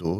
2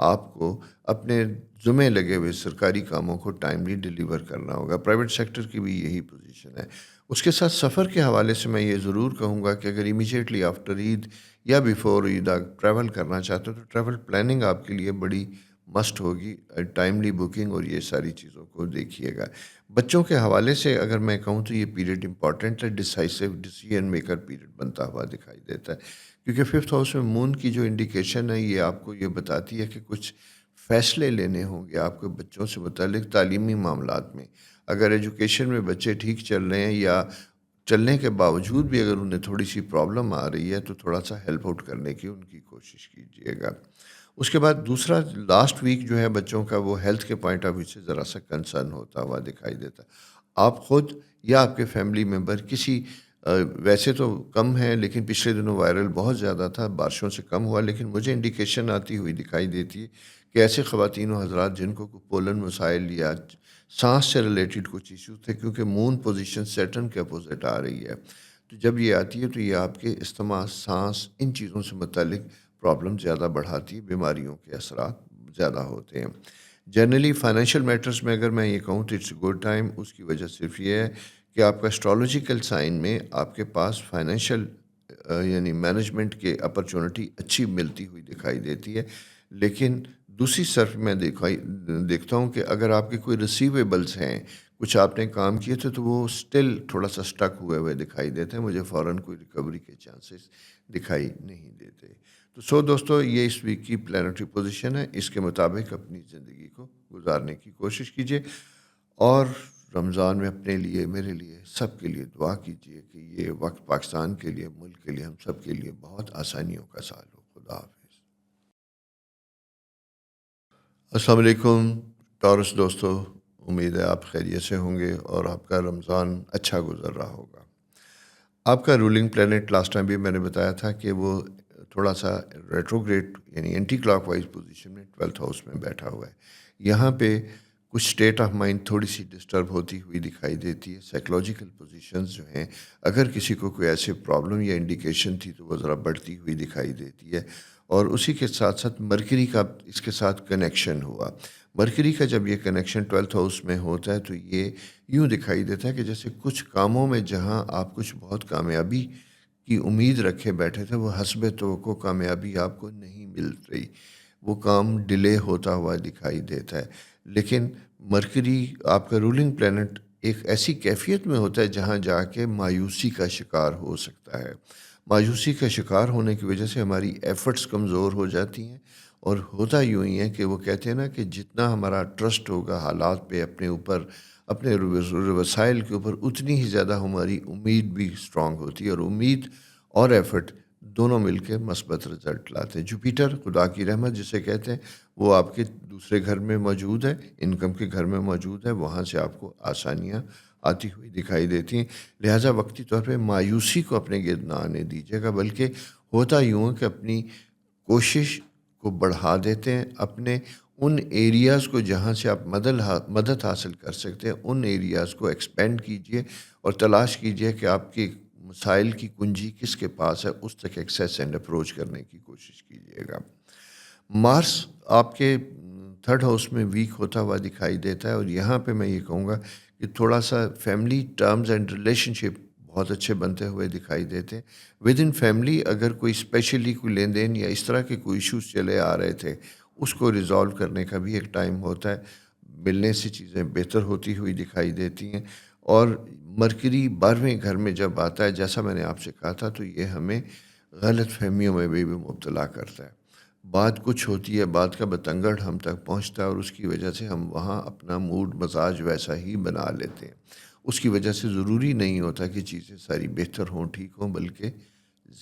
آپ کو اپنے ذمہ لگے ہوئے سرکاری کاموں کو ٹائملی ڈیلیور کرنا ہوگا۔ پرائیویٹ سیکٹر کی بھی یہی پوزیشن ہے۔ اس کے ساتھ سفر کے حوالے سے میں یہ ضرور کہوں گا کہ اگر امیجیٹلی آفٹر عید یا بیفور عید آپ ٹریول کرنا چاہتے ہو تو ٹریول پلاننگ آپ کے لیے بڑی مسٹ ہوگی، ٹائملی بکنگ اور یہ ساری چیزوں کو دیکھیے گا۔ بچوں کے حوالے سے اگر میں کہوں تو یہ پیریڈ امپورٹنٹ ہے، ڈیسائسو ڈیسیژن میکر پیریڈ بنتا ہوا دکھائی دیتا ہے، کیونکہ ففتھ ہاؤس میں مون کی جو انڈیکیشن ہے یہ آپ کو یہ بتاتی ہے کہ کچھ فیصلے لینے ہوں گے آپ کو بچوں سے متعلق تعلیمی معاملات میں۔ اگر ایجوکیشن میں بچے ٹھیک چل رہے ہیں یا چلنے کے باوجود بھی اگر انہیں تھوڑی سی پرابلم آ رہی ہے تو تھوڑا سا ہیلپ آؤٹ کرنے کی ان کی کوشش کیجیے گا۔ اس کے بعد دوسرا لاسٹ ویک جو ہے بچوں کا وہ ہیلتھ کے پوائنٹ آف ویو سے ذرا سا کنسرن ہوتا ہوا دکھائی دیتا ہے۔ آپ خود یا آپ کے فیملی ممبر کسی ویسے تو کم ہے لیکن پچھلے دنوں وائرل بہت زیادہ تھا، بارشوں سے کم ہوا، لیکن مجھے انڈیکیشن آتی ہوئی دکھائی دیتی ہے کہ ایسے خواتین و حضرات جن کو پولن مسائل یا سانس سے ریلیٹڈ کچھ ایشو تھے، کیونکہ مون پوزیشن سیٹرن کے اپوزٹ آ رہی ہے، تو جب یہ آتی ہے تو یہ آپ کے استما، سانس، ان چیزوں سے متعلق پرابلم زیادہ بڑھاتی ہے، بیماریوں کے اثرات زیادہ ہوتے ہیں۔ جنرلی فائنینشیل میٹرز میں اگر میں یہ کہوں تو اٹس گڈ ٹائم، اس کی وجہ صرف یہ ہے کہ آپ کا اسٹرالوجیکل سائن میں آپ کے پاس فائنینشیل یعنی مینجمنٹ کے اپرچونٹی اچھی ملتی ہوئی دکھائی دیتی ہے، لیکن دوسری طرف میں دیکھتا ہوں کہ اگر آپ کے کوئی ریسیویبلس ہیں، کچھ آپ نے کام کیے تھے تو وہ سٹل تھوڑا سا سٹک ہوئے دکھائی دیتے ہیں، مجھے فوراً کوئی ریکوری کے چانسز دکھائی نہیں دیتے۔ تو دوستو یہ اس ویک کی پلانٹری پوزیشن ہے، اس کے مطابق اپنی زندگی کو گزارنے کی کوشش کیجیے اور رمضان میں اپنے لیے، میرے لیے، سب کے لیے دعا کیجیے کہ یہ وقت پاکستان کے لیے، ملک کے لیے، ہم سب کے لیے بہت آسانیوں کا سال ہو۔ خدا حافظ۔ السلام علیکم ٹورس دوستو، امید ہے آپ خیریت سے ہوں گے اور آپ کا رمضان اچھا گزر رہا ہوگا۔ آپ کا رولنگ پلینٹ لاسٹ ٹائم بھی میں نے بتایا تھا کہ وہ تھوڑا سا ریٹروگریڈ یعنی اینٹی کلاک وائز پوزیشن میں 12th ہاؤس میں بیٹھا ہوا ہے۔ یہاں پہ کچھ اسٹیٹ آف مائنڈ تھوڑی سی ڈسٹرب ہوتی ہوئی دکھائی دیتی ہے۔ سائیکلوجیکل پوزیشنز جو ہیں، اگر کسی کو کوئی ایسے پرابلم یا انڈیکیشن تھی تو وہ ذرا بڑھتی ہوئی دکھائی دیتی ہے، اور اسی کے ساتھ ساتھ مرکری کا اس کے ساتھ کنیکشن ہوا۔ مرکری کا جب یہ کنیکشن 12th ہاؤس میں ہوتا ہے تو یہ یوں دکھائی دیتا ہے کہ جیسے کچھ کاموں میں جہاں آپ کچھ بہت کامیابی کی امید رکھے بیٹھے تھے، وہ حسب توقع کامیابی آپ کو نہیں مل رہی، وہ کام ڈیلے ہوتا ہوا دکھائی دیتا ہے۔ لیکن مرکری آپ کا رولنگ پلینٹ ایک ایسی کیفیت میں ہوتا ہے جہاں جا کے مایوسی کا شکار ہو سکتا ہے۔ مایوسی کا شکار ہونے کی وجہ سے ہماری ایفرٹس کمزور ہو جاتی ہیں، اور ہوتا یوں ہی ہے کہ وہ کہتے ہیں نا کہ جتنا ہمارا ٹرسٹ ہوگا حالات پہ، اپنے اوپر، اپنے وسائل کے اوپر، اتنی ہی زیادہ ہماری امید بھی اسٹرانگ ہوتی ہے، اور امید اور ایفرٹ دونوں مل کے مثبت رزلٹ لاتے ہیں۔ جوپیٹر خدا کی رحمت جسے کہتے ہیں، وہ آپ کے دوسرے گھر میں موجود ہے، انکم کے گھر میں موجود ہے، وہاں سے آپ کو آسانیاں آتی ہوئی دکھائی دیتی ہیں۔ لہٰذا وقتی طور پہ مایوسی کو اپنے گرد نہ آنے دیجیے گا، بلکہ ہوتا یوں ہے کہ اپنی کوشش کو بڑھا دیتے ہیں، اپنے ان ایریاز کو جہاں سے آپ مدد حاصل کر سکتے ہیں، ان ایریاز کو ایکسپینڈ کیجیے اور تلاش کیجیے کہ آپ کے مسائل کی کنجی کس کے پاس ہے، اس تک ایکسیس اینڈ اپروچ کرنے کی کوشش کیجیے گا۔ مارس آپ کے 3rd ہاؤس میں ویک ہوتا ہوا دکھائی دیتا ہے، اور یہاں پہ میں یہ کہوں گا کہ تھوڑا سا فیملی ٹرمز اینڈ ریلیشن شپ بہت اچھے بنتے ہوئے دکھائی دیتے ہیں۔ ود ان فیملی اگر کوئی اسپیشلی کوئی لین دین یا اس طرح کے کوئی ایشوز چلے آ رہے تھے، اس کو ریزالو کرنے کا بھی ایک ٹائم ہوتا ہے، ملنے سے چیزیں بہتر ہوتی ہوئی دکھائی دیتی ہیں۔ اور مرکری 12ویں گھر میں جب آتا ہے، جیسا میں نے آپ سے کہا تھا، تو یہ ہمیں غلط فہمیوں میں بھی مبتلا کرتا ہے۔ بات کچھ ہوتی ہے، بات کا بتنگڑ ہم تک پہنچتا ہے، اور اس کی وجہ سے ہم وہاں اپنا موڈ مزاج ویسا ہی بنا لیتے ہیں۔ اس کی وجہ سے ضروری نہیں ہوتا کہ چیزیں ساری بہتر ہوں، ٹھیک ہوں، بلکہ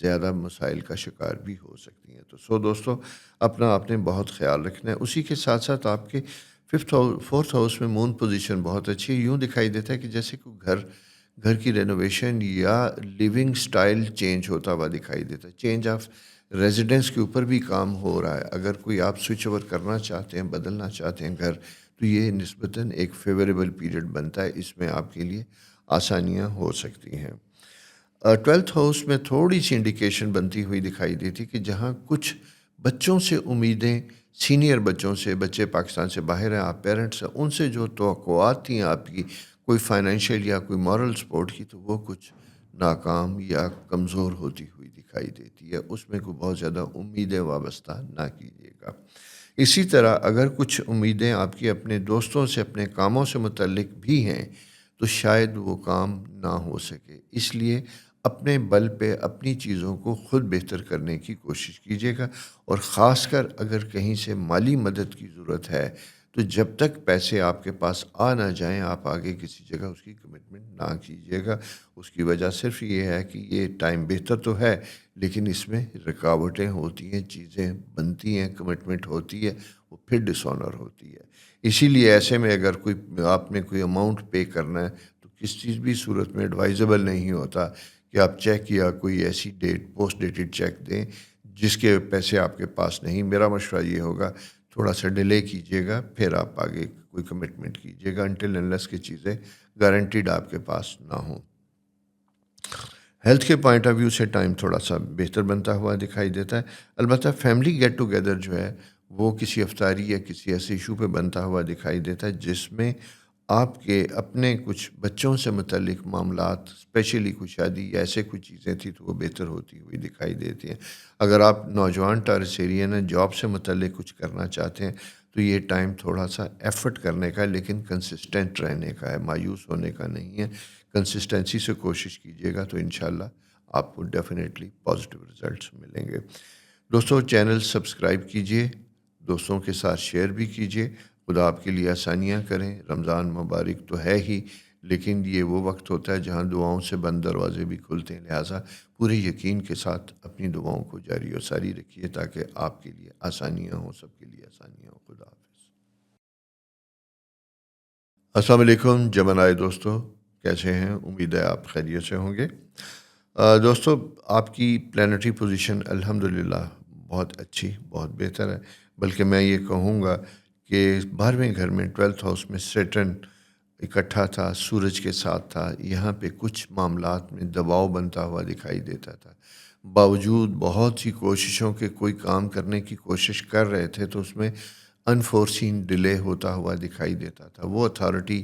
زیادہ مسائل کا شکار بھی ہو سکتی ہیں۔ تو دوستو، اپنا آپ نے بہت خیال رکھنا ہے۔ اسی کے ساتھ ساتھ آپ کے 4th ہاؤس میں مون پوزیشن بہت اچھی ہے۔ یوں دکھائی دیتا ہے کہ جیسے کوئی گھر کی رینوویشن یا لیونگ سٹائل چینج ہوتا ہوا دکھائی دیتا ہے، چینج آف ریزیڈنس کے اوپر بھی کام ہو رہا ہے۔ اگر کوئی آپ سوئچ اوور کرنا چاہتے ہیں، بدلنا چاہتے ہیں گھر، تو یہ نسبتاً ایک فیوریبل پیریڈ بنتا ہے، اس میں آپ کے لیے آسانیاں ہو سکتی ہیں۔ 12th ہاؤس میں تھوڑی سی انڈیکیشن بنتی ہوئی دکھائی دیتی کہ جہاں کچھ بچوں سے امیدیں سینئر بچوں سے، بچے پاکستان سے باہر ہیں، آپ پیرنٹس ہیں، ان سے جو توقعات تھیں آپ کی کوئی فائنینشیل یا کوئی مورل سپورٹ کی، تو وہ کچھ ناکام یا کمزور ہوتی ہوئی دکھائی دیتی ہے. اس میں کوئی بہت زیادہ امیدیں وابستہ نہ کیجیے گا. اسی طرح اگر کچھ امیدیں آپ کی اپنے دوستوں سے، اپنے کاموں سے متعلق بھی ہیں، تو شاید وہ کام نہ ہو سکے. اس لیے اپنے بل پہ اپنی چیزوں کو خود بہتر کرنے کی کوشش کیجیے گا. اور خاص کر اگر کہیں سے مالی مدد کی ضرورت ہے، تو جب تک پیسے آپ کے پاس آ نہ جائیں، آپ آگے کسی جگہ اس کی کمٹمنٹ نہ کیجیے گا. اس کی وجہ صرف یہ ہے کہ یہ ٹائم بہتر تو ہے، لیکن اس میں رکاوٹیں ہوتی ہیں، چیزیں بنتی ہیں، کمٹمنٹ ہوتی ہے، وہ پھر ڈس آنر ہوتی ہے. اسی لیے ایسے میں اگر کوئی آپ نے کوئی اماؤنٹ پے کرنا ہے، تو کس چیز بھی صورت میں ایڈوائزبل نہیں ہوتا کہ آپ چیک یا کوئی ایسی ڈیٹ پوسٹ ڈیٹڈ چیک دیں جس کے پیسے آپ کے پاس نہیں. میرا مشورہ یہ ہوگا تھوڑا سا ڈیلے کیجیے گا، پھر آپ آگے کوئی کمٹمنٹ کیجیے گا انٹل انلیس کی چیزیں گارنٹیڈ آپ کے پاس نہ ہوں. ہیلتھ کے پوائنٹ آف ویو سے ٹائم تھوڑا سا بہتر بنتا ہوا دکھائی دیتا ہے. البتہ فیملی گیٹ ٹوگیدر جو ہے وہ کسی افطاری یا کسی ایسے ایشو پہ بنتا ہوا دکھائی دیتا ہے جس میں آپ کے اپنے کچھ بچوں سے متعلق معاملات، اسپیشلی کوئی شادی یا ایسے کچھ چیزیں تھیں، تو وہ بہتر ہوتی ہوئی دکھائی دیتی ہیں. اگر آپ نوجوان ٹارسیرین ہیں، جاب سے متعلق کچھ کرنا چاہتے ہیں، تو یہ ٹائم تھوڑا سا ایفرٹ کرنے کا ہے، لیکن کنسسٹنٹ رہنے کا ہے، مایوس ہونے کا نہیں ہے. کنسسٹنسی سے کوشش کیجیے گا تو انشاءاللہ آپ کو ڈیفینیٹلی پازیٹیو رزلٹس ملیں گے. دوستوں، چینل سبسکرائب کیجیے، دوستوں کے ساتھ شیئر بھی کیجیے. خدا آپ کے لیے آسانیاں کریں. رمضان مبارک تو ہے ہی، لیکن یہ وہ وقت ہوتا ہے جہاں دعاؤں سے بند دروازے بھی کھلتے ہیں. لہٰذا پورے یقین کے ساتھ اپنی دعاؤں کو جاری و ساری رکھیے تاکہ آپ کے لیے آسانیاں ہوں، سب کے لیے آسانیاں ہوں. خدا حافظ. السلام علیکم جمنائے دوستو، کیسے ہیں؟ امید ہے آپ خیریت سے ہوں گے. دوستو، آپ کی پلانٹری پوزیشن الحمدللہ بہت اچھی، بہت بہتر ہے. بلکہ میں یہ کہوں گا کہ 12ویں گھر میں 12th ہاؤس میں سیٹرن اکٹھا تھا، سورج کے ساتھ تھا. یہاں پہ کچھ معاملات میں دباؤ بنتا ہوا دکھائی دیتا تھا. باوجود بہت سی کوششوں کے کوئی کام کرنے کی کوشش کر رہے تھے، تو اس میں انفورسین ڈیلے ہوتا ہوا دکھائی دیتا تھا. وہ اتھارٹی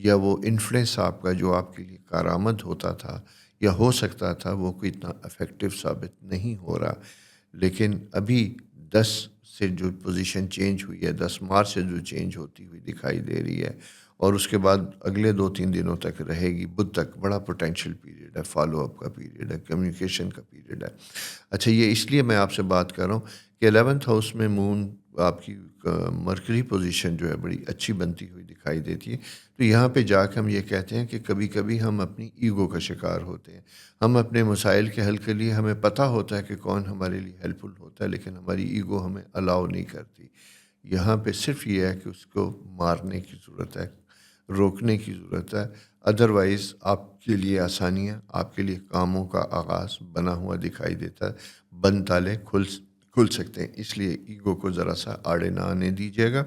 یا وہ انفلوئنس آپ کا جو آپ کے لیے کارآمد ہوتا تھا یا ہو سکتا تھا، وہ کوئی اتنا افیکٹو ثابت نہیں ہو رہا. لیکن ابھی 10 سے جو پوزیشن چینج ہوئی ہے، 10 مارچ سے جو چینج ہوتی ہوئی دکھائی دے رہی ہے، اور اس کے بعد اگلے 2-3 دنوں تک رہے گی، بدھ تک بڑا پوٹینشیل پیریڈ ہے، فالو اپ کا پیریڈ ہے، کمیونیکیشن کا پیریڈ ہے. اچھا، یہ اس لیے میں آپ سے بات کر رہا ہوں کہ 11th ہاؤس میں مون آپ کی مرکری پوزیشن جو ہے بڑی اچھی بنتی ہوئی دکھائی دیتی ہے. تو یہاں پہ جا کے ہم یہ کہتے ہیں کہ کبھی کبھی ہم اپنی ایگو کا شکار ہوتے ہیں. ہم اپنے مسائل کے حل کے لیے ہمیں پتہ ہوتا ہے کہ کون ہمارے لیے ہیلپ فل ہوتا ہے، لیکن ہماری ایگو ہمیں الاؤ نہیں کرتی. یہاں پہ صرف یہ ہے کہ اس کو مارنے کی ضرورت ہے، روکنے کی ضرورت ہے. ادروائز آپ کے لیے آسانیاں، آپ کے لیے کاموں کا آغاز بنا ہوا دکھائی دیتا ہے. بند تالے کھل سکتے ہیں. اس لیے ایگو کو ذرا سا آڑے نہ آنے دیجیے گا.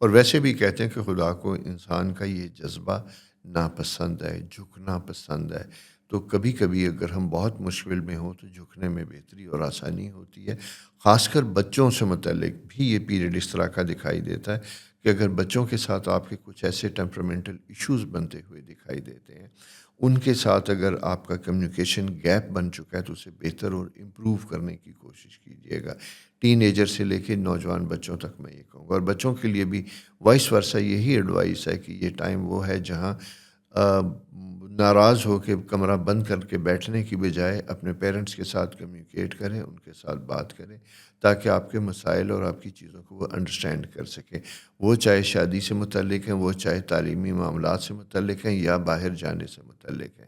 اور ویسے بھی کہتے ہیں کہ خدا کو انسان کا یہ جذبہ ناپسند ہے، جھکنا پسند ہے. تو کبھی کبھی اگر ہم بہت مشکل میں ہوں تو جھکنے میں بہتری اور آسانی ہوتی ہے. خاص کر بچوں سے متعلق بھی یہ پیریڈ اس طرح کا دکھائی دیتا ہے کہ اگر بچوں کے ساتھ آپ کے کچھ ایسے ٹیمپرامنٹل ایشوز بنتے ہوئے دکھائی دیتے ہیں، ان کے ساتھ اگر آپ کا کمیونیکیشن گیپ بن چکا ہے، تو اسے بہتر اور امپروو کرنے کی کوشش کیجیے گا. ٹین ایجر سے لے کے نوجوان بچوں تک میں یہ کہوں گا. اور بچوں کے لیے بھی وائس ورثہ یہی ایڈوائس ہے کہ یہ ٹائم وہ ہے جہاں ناراض ہو کے کمرہ بند کر کے بیٹھنے کی بجائے اپنے پیرنٹس کے ساتھ کمیونیکیٹ کریں، ان کے ساتھ بات کریں، تاکہ آپ کے مسائل اور آپ کی چیزوں کو وہ انڈرسٹینڈ کر سکیں. وہ چاہے شادی سے متعلق ہیں، وہ چاہے تعلیمی معاملات سے متعلق ہیں، یا باہر جانے سے متعلق ہیں.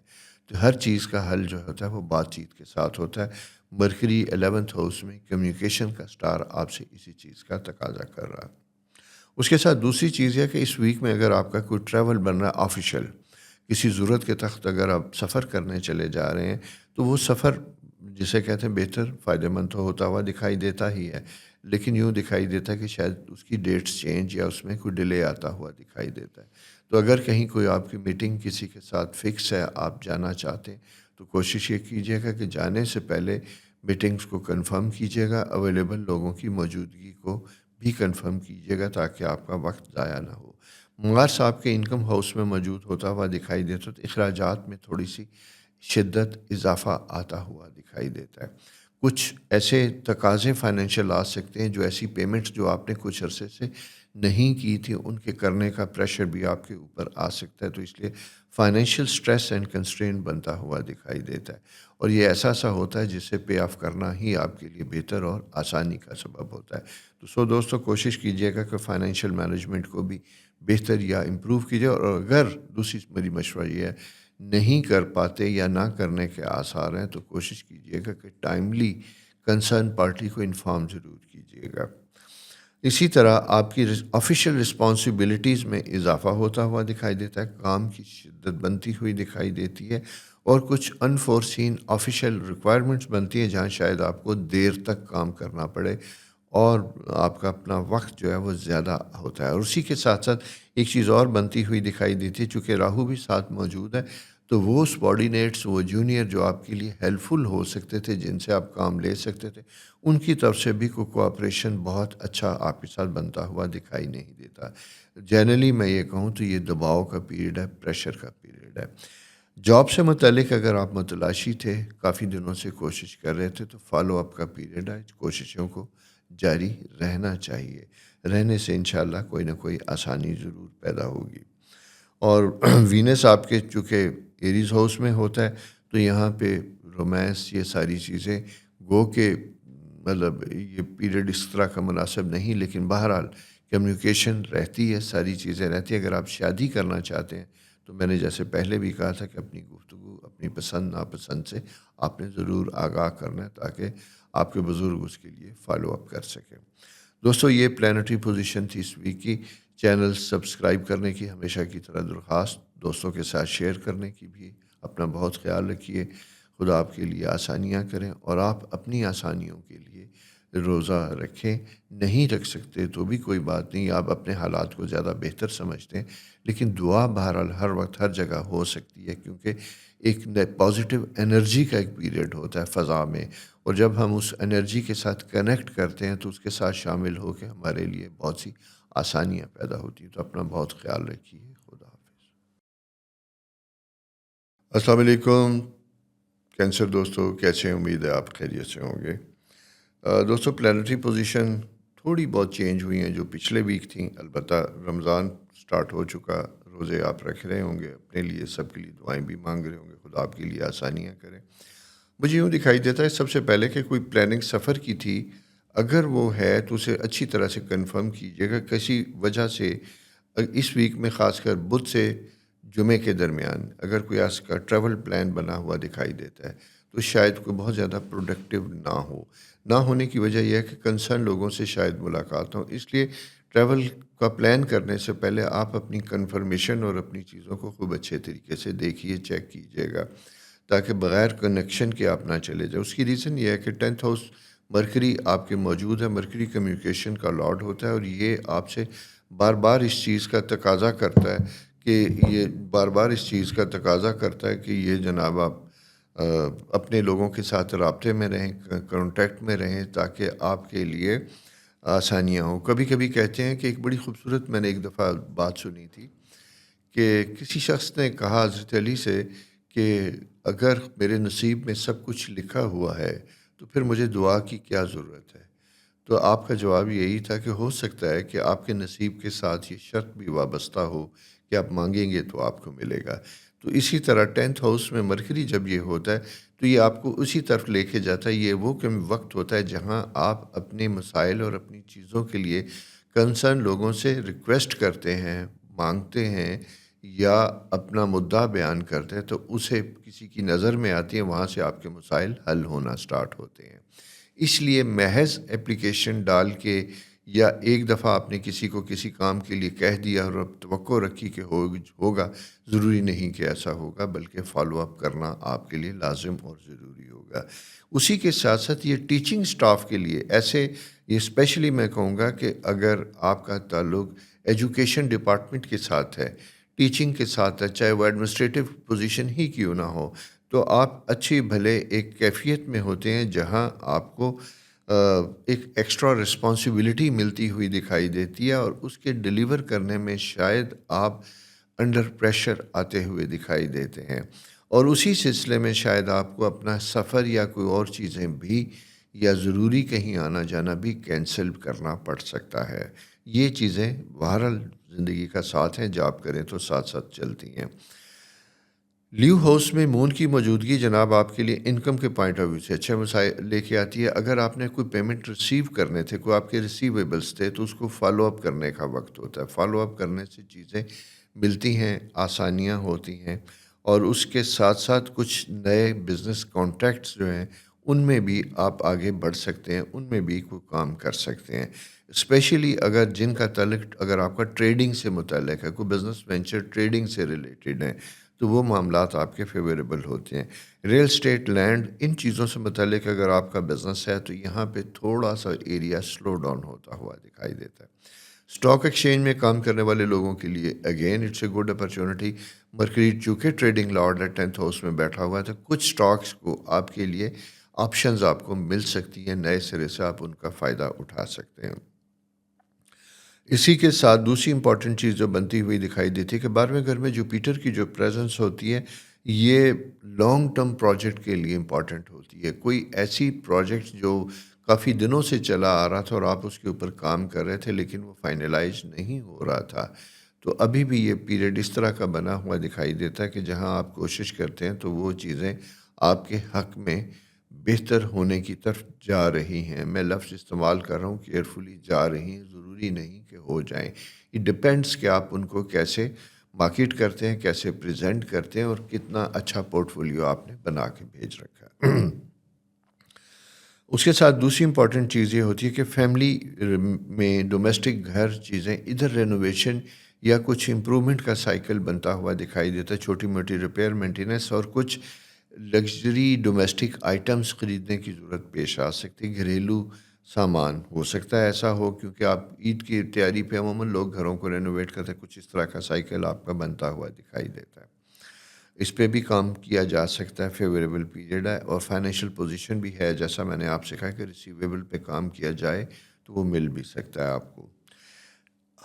تو ہر چیز کا حل جو ہوتا ہے وہ بات چیت کے ساتھ ہوتا ہے. مرکری 11th ہاؤس میں کمیونیکیشن کا سٹار آپ سے اسی چیز کا تقاضا کر رہا ہے. اس کے ساتھ دوسری چیز یہ ہے کہ اس ویک میں اگر آپ کا کوئی ٹریول بن رہا ہے آفیشیل، کسی ضرورت کے تحت اگر آپ سفر کرنے چلے جا رہے ہیں، تو وہ سفر جسے کہتے ہیں بہتر فائدہ مند تو ہوتا ہوا دکھائی دیتا ہی ہے، لیکن یوں دکھائی دیتا ہے کہ شاید اس کی ڈیٹس چینج یا اس میں کوئی ڈیلے آتا ہوا دکھائی دیتا ہے. تو اگر کہیں کوئی آپ کی میٹنگ کسی کے ساتھ فکس ہے، آپ جانا چاہتے ہیں، تو کوشش یہ کیجیے گا کہ جانے سے پہلے میٹنگز کو کنفرم کیجیے گا، اویلیبل لوگوں کی موجودگی کو بھی کنفرم کیجیے گا تاکہ آپ کا وقت ضائع نہ ہو۔ مار صاحب کے انکم ہاؤس میں موجود ہوتا ہوا دکھائی دیتا تو اخراجات میں تھوڑی سی شدت اضافہ آتا ہوا دکھائی دیتا ہے۔ کچھ ایسے تقاضے فائنینشیل آ سکتے ہیں جو ایسی پیمنٹس جو آپ نے کچھ عرصے سے نہیں کی تھی ان کے کرنے کا پریشر بھی آپ کے اوپر آ سکتا ہے، تو اس لیے فائنینشیل سٹریس اینڈ کنسٹرین بنتا ہوا دکھائی دیتا ہے، اور یہ ایسا سا ہوتا ہے جس سے پے آف کرنا ہی آپ کے لیے بہتر اور آسانی کا سبب ہوتا ہے۔ تو دوستو کوشش کیجیے گا کہ فائنینشیل مینجمنٹ کو بھی بہتر یا امپروو کیجیے، اور اگر دوسری میری مشورہ یہ ہے نہیں کر پاتے یا نہ کرنے کے آثار ہیں تو کوشش کیجیے گا کہ ٹائملی کنسرن پارٹی کو انفارم ضرور کیجیے گا۔ اسی طرح آپ کی آفیشیل رسپانسبلٹیز میں اضافہ ہوتا ہوا دکھائی دیتا ہے، کام کی شدت بنتی ہوئی دکھائی دیتی ہے، اور کچھ انفورسین آفیشیل ریکوائرمنٹس بنتی ہیں جہاں شاید آپ کو دیر تک کام کرنا پڑے اور آپ کا اپنا وقت جو ہے وہ زیادہ ہوتا ہے۔ اور اسی کے ساتھ ساتھ ایک چیز اور بنتی ہوئی دکھائی دیتی ہے، چونکہ راہو بھی ساتھ موجود ہے تو وہ سبارڈینیٹس، وہ جونیئر جو آپ کے لیے ہیلپ فل ہو سکتے تھے، جن سے آپ کام لے سکتے تھے، ان کی طرف سے بھی کوآپریشن بہت اچھا آپ کے ساتھ بنتا ہوا دکھائی نہیں دیتا۔ جنرلی میں یہ کہوں تو یہ دباؤ کا پیریڈ ہے، پریشر کا پیریڈ ہے۔ جاب سے متعلق اگر آپ متلاشی تھے، کافی دنوں سے کوشش کر رہے تھے، تو فالو اپ کا پیریڈ ہے، کوششوں کو جاری رہنا چاہیے، رہنے سے انشاءاللہ کوئی نہ کوئی آسانی ضرور پیدا ہوگی۔ اور وینس آپ کے چونکہ ایریز ہاؤس میں ہوتا ہے تو یہاں پہ رومانس، یہ ساری چیزیں گو کہ مطلب یہ پیریڈ اس طرح کا مناسب نہیں، لیکن بہرحال کمیونیکیشن رہتی ہے، ساری چیزیں رہتی ہیں۔ اگر آپ شادی کرنا چاہتے ہیں تو میں نے جیسے پہلے بھی کہا تھا کہ اپنی گفتگو، اپنی پسند ناپسند سے آپ نے ضرور آگاہ کرنا ہے تاکہ آپ کے بزرگ اس کے لیے فالو اپ کر سکیں۔ دوستو یہ پلانٹری پوزیشن تھی اس ویک کی۔ چینل سبسکرائب کرنے کی ہمیشہ کی طرح درخواست، دوستوں کے ساتھ شیئر کرنے کی بھی اپنا بہت خیال رکھیے۔ خدا آپ کے لیے آسانیاں کریں اور آپ اپنی آسانیوں کے لیے روزہ رکھیں۔ نہیں رکھ سکتے تو بھی کوئی بات نہیں، آپ اپنے حالات کو زیادہ بہتر سمجھتے ہیں، لیکن دعا بہرحال ہر وقت ہر جگہ ہو سکتی ہے، کیونکہ ایک پازیٹیو انرجی کا ایک پیریڈ ہوتا ہے فضا میں، اور جب ہم اس انرجی کے ساتھ کنیکٹ کرتے ہیں تو اس کے ساتھ شامل ہو کے ہمارے لیے بہت سی آسانیاں پیدا ہوتی ہیں۔ تو اپنا بہت خیال رکھیے۔ خدا حافظ۔ السلام علیکم کینسر دوستو، کیسے ہیں؟ امید ہے آپ خیریت سے ہوں گے۔ دوستو پلانٹری پوزیشن تھوڑی بہت چینج ہوئی ہیں جو پچھلے ویک تھیں، البتہ رمضان سٹارٹ ہو چکا، روزے آپ رکھ رہے ہوں گے، اپنے لیے سب کے لیے دعائیں بھی مانگ رہے ہوں گے، خدا آپ کے لیے آسانیاں کریں۔ مجھے یوں دکھائی دیتا ہے سب سے پہلے کہ کوئی پلاننگ سفر کی تھی، اگر وہ ہے تو اسے اچھی طرح سے کنفرم کیجیے گا۔ کسی وجہ سے اس ویک میں خاص کر بدھ سے جمعے کے درمیان اگر کوئی آج کا ٹریول پلان بنا ہوا دکھائی دیتا ہے تو شاید کوئی بہت زیادہ پروڈکٹیو نہ ہونے کی وجہ یہ ہے کہ کنسرن لوگوں سے شاید ملاقات ہو۔ اس لیے ٹریول کا پلان کرنے سے پہلے آپ اپنی کنفرمیشن اور اپنی چیزوں کو خوب اچھے طریقے سے دیکھیے، چیک کیجیے گا، تاکہ بغیر کنیکشن کے آپ نہ چلے جائیں۔ اس کی ریزن یہ ہے کہ 10th ہاؤس مرکری آپ کے موجود ہے، مرکری کمیونیکیشن کا لارڈ ہوتا ہے، اور یہ آپ سے بار بار اس چیز کا تقاضا کرتا ہے کہ یہ جناب آپ اپنے لوگوں کے ساتھ رابطے میں رہیں، کانٹیکٹ میں رہیں، تاکہ آپ کے لیے آسانیاں ہوں۔ کبھی کبھی کہتے ہیں کہ ایک بڑی خوبصورت میں نے ایک دفعہ بات سنی تھی کہ کسی شخص نے کہا حضرت علی سے کہ اگر میرے نصیب میں سب کچھ لکھا ہوا ہے تو پھر مجھے دعا کی کیا ضرورت ہے؟ تو آپ کا جواب یہی تھا کہ ہو سکتا ہے کہ آپ کے نصیب کے ساتھ یہ شرط بھی وابستہ ہو کہ آپ مانگیں گے تو آپ کو ملے گا۔ تو اسی طرح 10th ہاؤس میں مرکری جب یہ ہوتا ہے تو یہ آپ کو اسی طرف لے کے جاتا ہے۔ یہ وہ وقت ہوتا ہے جہاں آپ اپنے مسائل اور اپنی چیزوں کے لیے کنسرن لوگوں سے ریکویسٹ کرتے ہیں، مانگتے ہیں، یا اپنا مدعا بیان کرتے ہیں، تو اسے کسی کی نظر میں آتی ہے، وہاں سے آپ کے مسائل حل ہونا سٹارٹ ہوتے ہیں۔ اس لیے محض اپلیکیشن ڈال کے یا ایک دفعہ آپ نے کسی کو کسی کام کے لیے کہہ دیا اور اب توقع رکھی کہ ہوگا، ضروری نہیں کہ ایسا ہوگا، بلکہ فالو اپ کرنا آپ کے لیے لازم اور ضروری ہوگا۔ اسی کے ساتھ ساتھ یہ ٹیچنگ سٹاف کے لیے ایسے، یہ اسپیشلی میں کہوں گا کہ اگر آپ کا تعلق ایجوکیشن ڈپارٹمنٹ کے ساتھ ہے، ٹیچنگ کے ساتھ ہے، چاہے وہ ایڈمنسٹریٹو پوزیشن ہی کیوں نہ ہو، تو آپ اچھی بھلے ایک کیفیت میں ہوتے ہیں جہاں آپ کو ایک ایکسٹرا رسپانسبلٹی ملتی ہوئی دکھائی دیتی ہے، اور اس کے ڈیلیور کرنے میں شاید آپ انڈر پریشر آتے ہوئے دکھائی دیتے ہیں، اور اسی سلسلے میں شاید آپ کو اپنا سفر یا کوئی اور چیزیں بھی یا ضروری کہیں آنا جانا بھی کینسل کرنا پڑ سکتا ہے۔ یہ چیزیں بہرحال زندگی کا ساتھ ہیں، جاب کریں تو ساتھ ساتھ چلتی ہیں۔ لیو ہاؤس میں مون کی موجودگی جناب آپ کے لیے انکم کے پوائنٹ آف ویو سے اچھے مسائل لے کے آتی ہے۔ اگر آپ نے کوئی پیمنٹ ریسیو کرنے تھے، کوئی آپ کے ریسیویبلس تھے، تو اس کو فالو اپ کرنے کا وقت ہوتا ہے۔ فالو اپ کرنے سے چیزیں ملتی ہیں، آسانیاں ہوتی ہیں، اور اس کے ساتھ ساتھ کچھ نئے بزنس کانٹیکٹس جو ہیں ان میں بھی آپ آگے بڑھ سکتے ہیں، ان میں بھی کوئی کام کر سکتے ہیں، اسپیشلی اگر جن کا تعلق اگر آپ کا ٹریڈنگ سے متعلق ہے، کوئی بزنس وینچر ٹریڈنگ سے ریلیٹڈ ہے، تو وہ معاملات آپ کے فیوریبل ہوتے ہیں۔ ریل اسٹیٹ، لینڈ، ان چیزوں سے متعلق اگر آپ کا بزنس ہے تو یہاں پہ تھوڑا سا ایریا سلو ڈاؤن ہوتا ہوا دکھائی دیتا ہے۔ اسٹاک ایکسچینج میں کام کرنے والے لوگوں کے لیے again it's a good opportunity. Mercury چونکہ ٹریڈنگ لارڈ ہے 10th ہاؤس میں بیٹھا ہوا ہے، تو کچھ اسٹاکس کو آپ کے لیے آپشنز آپ کو مل سکتی ہیں، نئے سرے سے آپ ان کا فائدہ اٹھا سکتے ہیں۔ اسی کے ساتھ دوسری امپورٹنٹ چیز جو بنتی ہوئی دکھائی دیتی ہے کہ 12ویں گھر میں جوپیٹر کی جو پریزنس ہوتی ہے، یہ لانگ ٹرم پروجیکٹ کے لیے امپورٹنٹ ہوتی ہے۔ کوئی ایسی پروجیکٹ جو کافی دنوں سے چلا آ رہا تھا اور آپ اس کے اوپر کام کر رہے تھے لیکن وہ فائنلائز نہیں ہو رہا تھا، تو ابھی بھی یہ پیریڈ اس طرح کا بنا ہوا دکھائی دیتا ہے کہ جہاں آپ کوشش کرتے ہیں تو وہ چیزیں آپ کے حق میں بہتر ہونے کی طرف جا رہی ہیں۔ میں لفظ استعمال کر رہا ہوں کیئرفلی جا رہی ہیں، ضروری نہیں کہ ہو جائیں۔ اٹ ڈپینڈس کہ آپ ان کو کیسے مارکیٹ کرتے ہیں، کیسے پریزنٹ کرتے ہیں، اور کتنا اچھا پورٹ فولیو آپ نے بنا کے بھیج رکھا ہے۔ اس کے ساتھ دوسری امپورٹنٹ چیز یہ ہوتی ہے کہ فیملی میں ڈومیسٹک گھر چیزیں ادھر رینوویشن یا کچھ امپرومنٹ کا سائیکل بنتا ہوا دکھائی دیتا ہے، چھوٹی موٹی ریپیئر، مینٹیننس، اور کچھ لگژری ڈومیسٹک آئٹمز خریدنے کی ضرورت پیش آ سکتی ہے۔ گھریلو سامان ہو سکتا ہے ایسا ہو، کیونکہ آپ عید کی تیاری پہ عموماً لوگ گھروں کو رینوویٹ کرتے ہیں، کچھ اس طرح کا سائیکل آپ کا بنتا ہوا دکھائی دیتا ہے۔ اس پہ بھی کام کیا جا سکتا ہے، فیوریبل پیریڈ ہے، اور فائنینشیل پوزیشن بھی ہے، جیسا میں نے آپ سے کہا کہ ریسیویبل پہ کام کیا جائے تو وہ مل بھی سکتا ہے آپ کو۔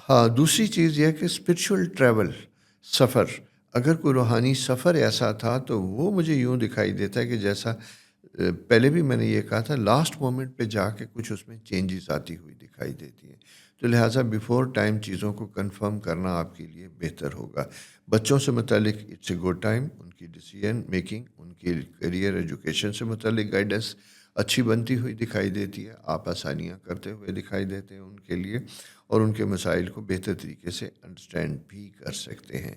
ہاں، دوسری چیز یہ ہے کہ اسپرچول ٹریول، سفر، اگر کوئی روحانی سفر ایسا تھا تو وہ مجھے یوں دکھائی دیتا ہے کہ جیسا پہلے بھی میں نے یہ کہا تھا، لاسٹ مومنٹ پہ جا کے کچھ اس میں چینجز آتی ہوئی دکھائی دیتی ہیں، تو لہٰذا بیفور ٹائم چیزوں کو کنفرم کرنا آپ کے لیے بہتر ہوگا۔ بچوں سے متعلق اٹس اے گڈ ٹائم، ان کی ڈیسیژن میکنگ، ان کی کیریئر ایجوکیشن سے متعلق گائیڈنس اچھی بنتی ہوئی دکھائی دیتی ہے، آپ آسانیاں کرتے ہوئے دکھائی دیتے ہیں ان کے لیے، اور ان کے مسائل کو بہتر طریقے سے انڈرسٹینڈ بھی کر سکتے ہیں۔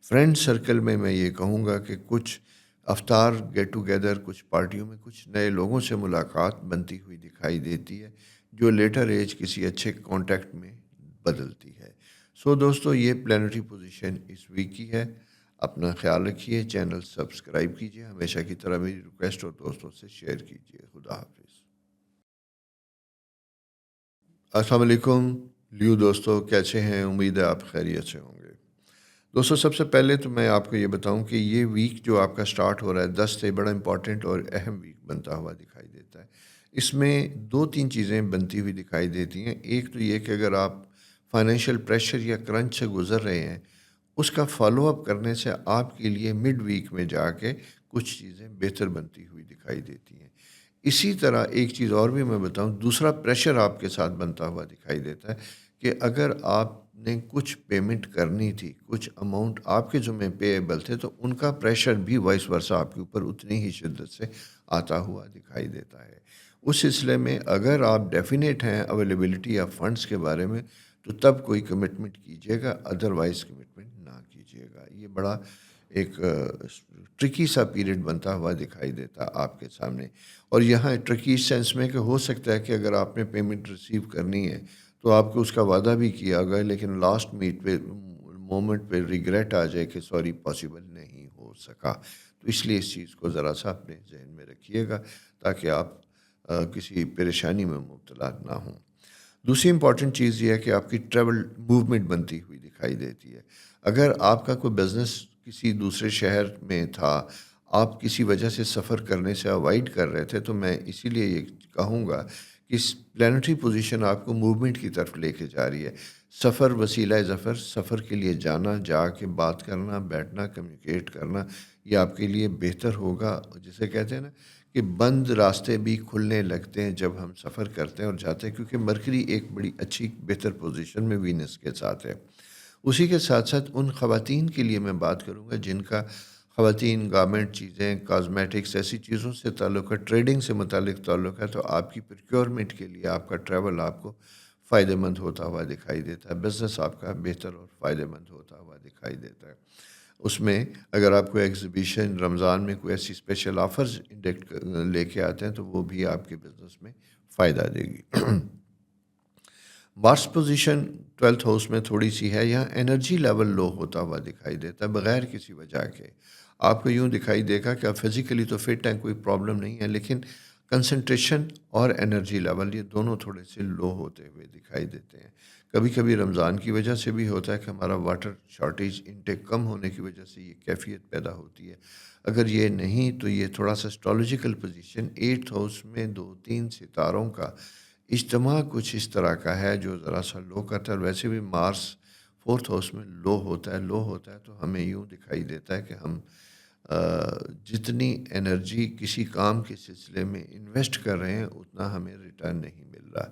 فرینڈ سرکل میں یہ کہوں گا کہ کچھ افطار، گیٹ ٹوگیدر، کچھ پارٹیوں میں کچھ نئے لوگوں سے ملاقات بنتی ہوئی دکھائی دیتی ہے، جو لیٹر ایج کسی اچھے کانٹیکٹ میں بدلتی ہے۔ سو دوستو، یہ پلانٹری پوزیشن اس ویک کی ہے۔ اپنا خیال رکھیے، چینل سبسکرائب کیجیے، ہمیشہ کی طرح میری ریکویسٹ اور دوستوں سے شیئر کیجیے۔ خدا حافظ۔ السلام علیکم لیو دوستو، کیسے ہیں؟ امید ہے آپ خیریت سے ہوں گے۔ دوستو، سب سے پہلے تو میں آپ کو یہ بتاؤں کہ یہ ویک جو آپ کا سٹارٹ ہو رہا ہے 10 سے، بڑا امپورٹنٹ اور اہم ویک بنتا ہوا دکھائی دیتا ہے۔ اس میں 2-3 چیزیں بنتی ہوئی دکھائی دیتی ہیں۔ ایک تو یہ کہ اگر آپ فائنینشیل پریشر یا کرنچ سے گزر رہے ہیں، اس کا فالو اپ کرنے سے آپ کے لیے مڈ ویک میں جا کے کچھ چیزیں بہتر بنتی ہوئی دکھائی دیتی ہیں۔ اسی طرح ایک چیز اور بھی میں بتاؤں، دوسرا پریشر آپ کے ساتھ بنتا ہوا دکھائی دیتا ہے کہ اگر آپ نے کچھ پیمنٹ کرنی تھی، کچھ اماؤنٹ آپ کے ذمہ پیبل تھے، تو ان کا پریشر بھی وائس ورسا آپ کے اوپر اتنی ہی شدت سے آتا ہوا دکھائی دیتا ہے۔ اس سلسلے میں اگر آپ ڈیفینیٹ ہیں اویلیبلٹی آف فنڈس کے بارے میں، تو تب کوئی کمٹمنٹ کیجیے گا، ادروائز کمٹمنٹ نہ کیجیے گا۔ یہ بڑا ایک ٹرکی سا پیریڈ بنتا ہوا دکھائی دیتا آپ کے سامنے، اور یہاں ٹرکی سینس میں کہ ہو سکتا ہے کہ اگر آپ نے پیمنٹ ریسیو کرنی ہے تو آپ کو اس کا وعدہ بھی کیا گیا، لیکن لاسٹ مومنٹ پہ ریگریٹ آ جائے کہ سوری پاسبل نہیں ہو سکا، تو اس لیے اس چیز کو ذرا سا اپنے ذہن میں رکھیے گا تاکہ آپ کسی پریشانی میں مبتلا نہ ہوں۔ دوسری امپورٹنٹ چیز یہ ہے کہ آپ کی ٹریول موومنٹ بنتی ہوئی دکھائی دیتی ہے۔ اگر آپ کا کوئی بزنس کسی دوسرے شہر میں تھا، آپ کسی وجہ سے سفر کرنے سے اوائڈ کر رہے تھے، تو میں اسی لیے یہ کہوں گا کہ پلانٹری پوزیشن آپ کو موومنٹ کی طرف لے کے جا رہی ہے. سفر وسیلہ ظفر، سفر کے لیے جانا، جا کے بات کرنا، بیٹھنا، کمیونیکیٹ کرنا، یہ آپ کے لیے بہتر ہوگا. جسے کہتے ہیں نا کہ بند راستے بھی کھلنے لگتے ہیں جب ہم سفر کرتے ہیں اور جاتے ہیں، کیونکہ مرکری ایک بڑی اچھی بہتر پوزیشن میں وینس کے ساتھ ہے. اسی کے ساتھ ساتھ ان خواتین کے لیے میں بات کروں گا جن کا خواتین گارمنٹ چیزیں، کازمیٹکس، ایسی چیزوں سے تعلق ہے، ٹریڈنگ سے متعلق تعلق ہے، تو آپ کی پروکیورمنٹ کے لیے آپ کا ٹریول آپ کو فائدہ مند ہوتا ہوا دکھائی دیتا ہے. بزنس آپ کا بہتر اور فائدہ مند ہوتا ہوا دکھائی دیتا ہے. اس میں اگر آپ کو ایگزیبیشن رمضان میں کوئی ایسی اسپیشل آفرز انڈیکٹ لے کے آتے ہیں تو وہ بھی آپ کے بزنس میں فائدہ دے گی. مارس پوزیشن 12th ہاؤس میں تھوڑی سی ہے، یہاں انرجی لیول لو ہوتا ہوا دکھائی دیتا ہے بغیر کسی وجہ کے. آپ کو یوں دکھائی دے گا کہ آپ فزیکلی تو فٹ ہیں، کوئی پرابلم نہیں ہے، لیکن کنسنٹریشن اور انرجی لیول یہ دونوں تھوڑے سے لو ہوتے ہوئے دکھائی دیتے ہیں. کبھی کبھی رمضان کی وجہ سے بھی ہوتا ہے کہ ہمارا واٹر شارٹیج انٹیک کم ہونے کی وجہ سے یہ کیفیت پیدا ہوتی ہے. اگر یہ نہیں تو یہ تھوڑا سا اسٹرالوجیکل پوزیشن 8th ہاؤس میں 2-3 ستاروں کا اجتماع کچھ اس طرح کا ہے جو ذرا سا لو کرتا ہے. ویسے بھی مارس 4th ہاؤس میں لو ہوتا ہے تو ہمیں یوں دکھائی دیتا ہے کہ ہم جتنی انرجی کسی کام کے سلسلے میں انویسٹ کر رہے ہیں اتنا ہمیں ریٹرن نہیں مل رہا.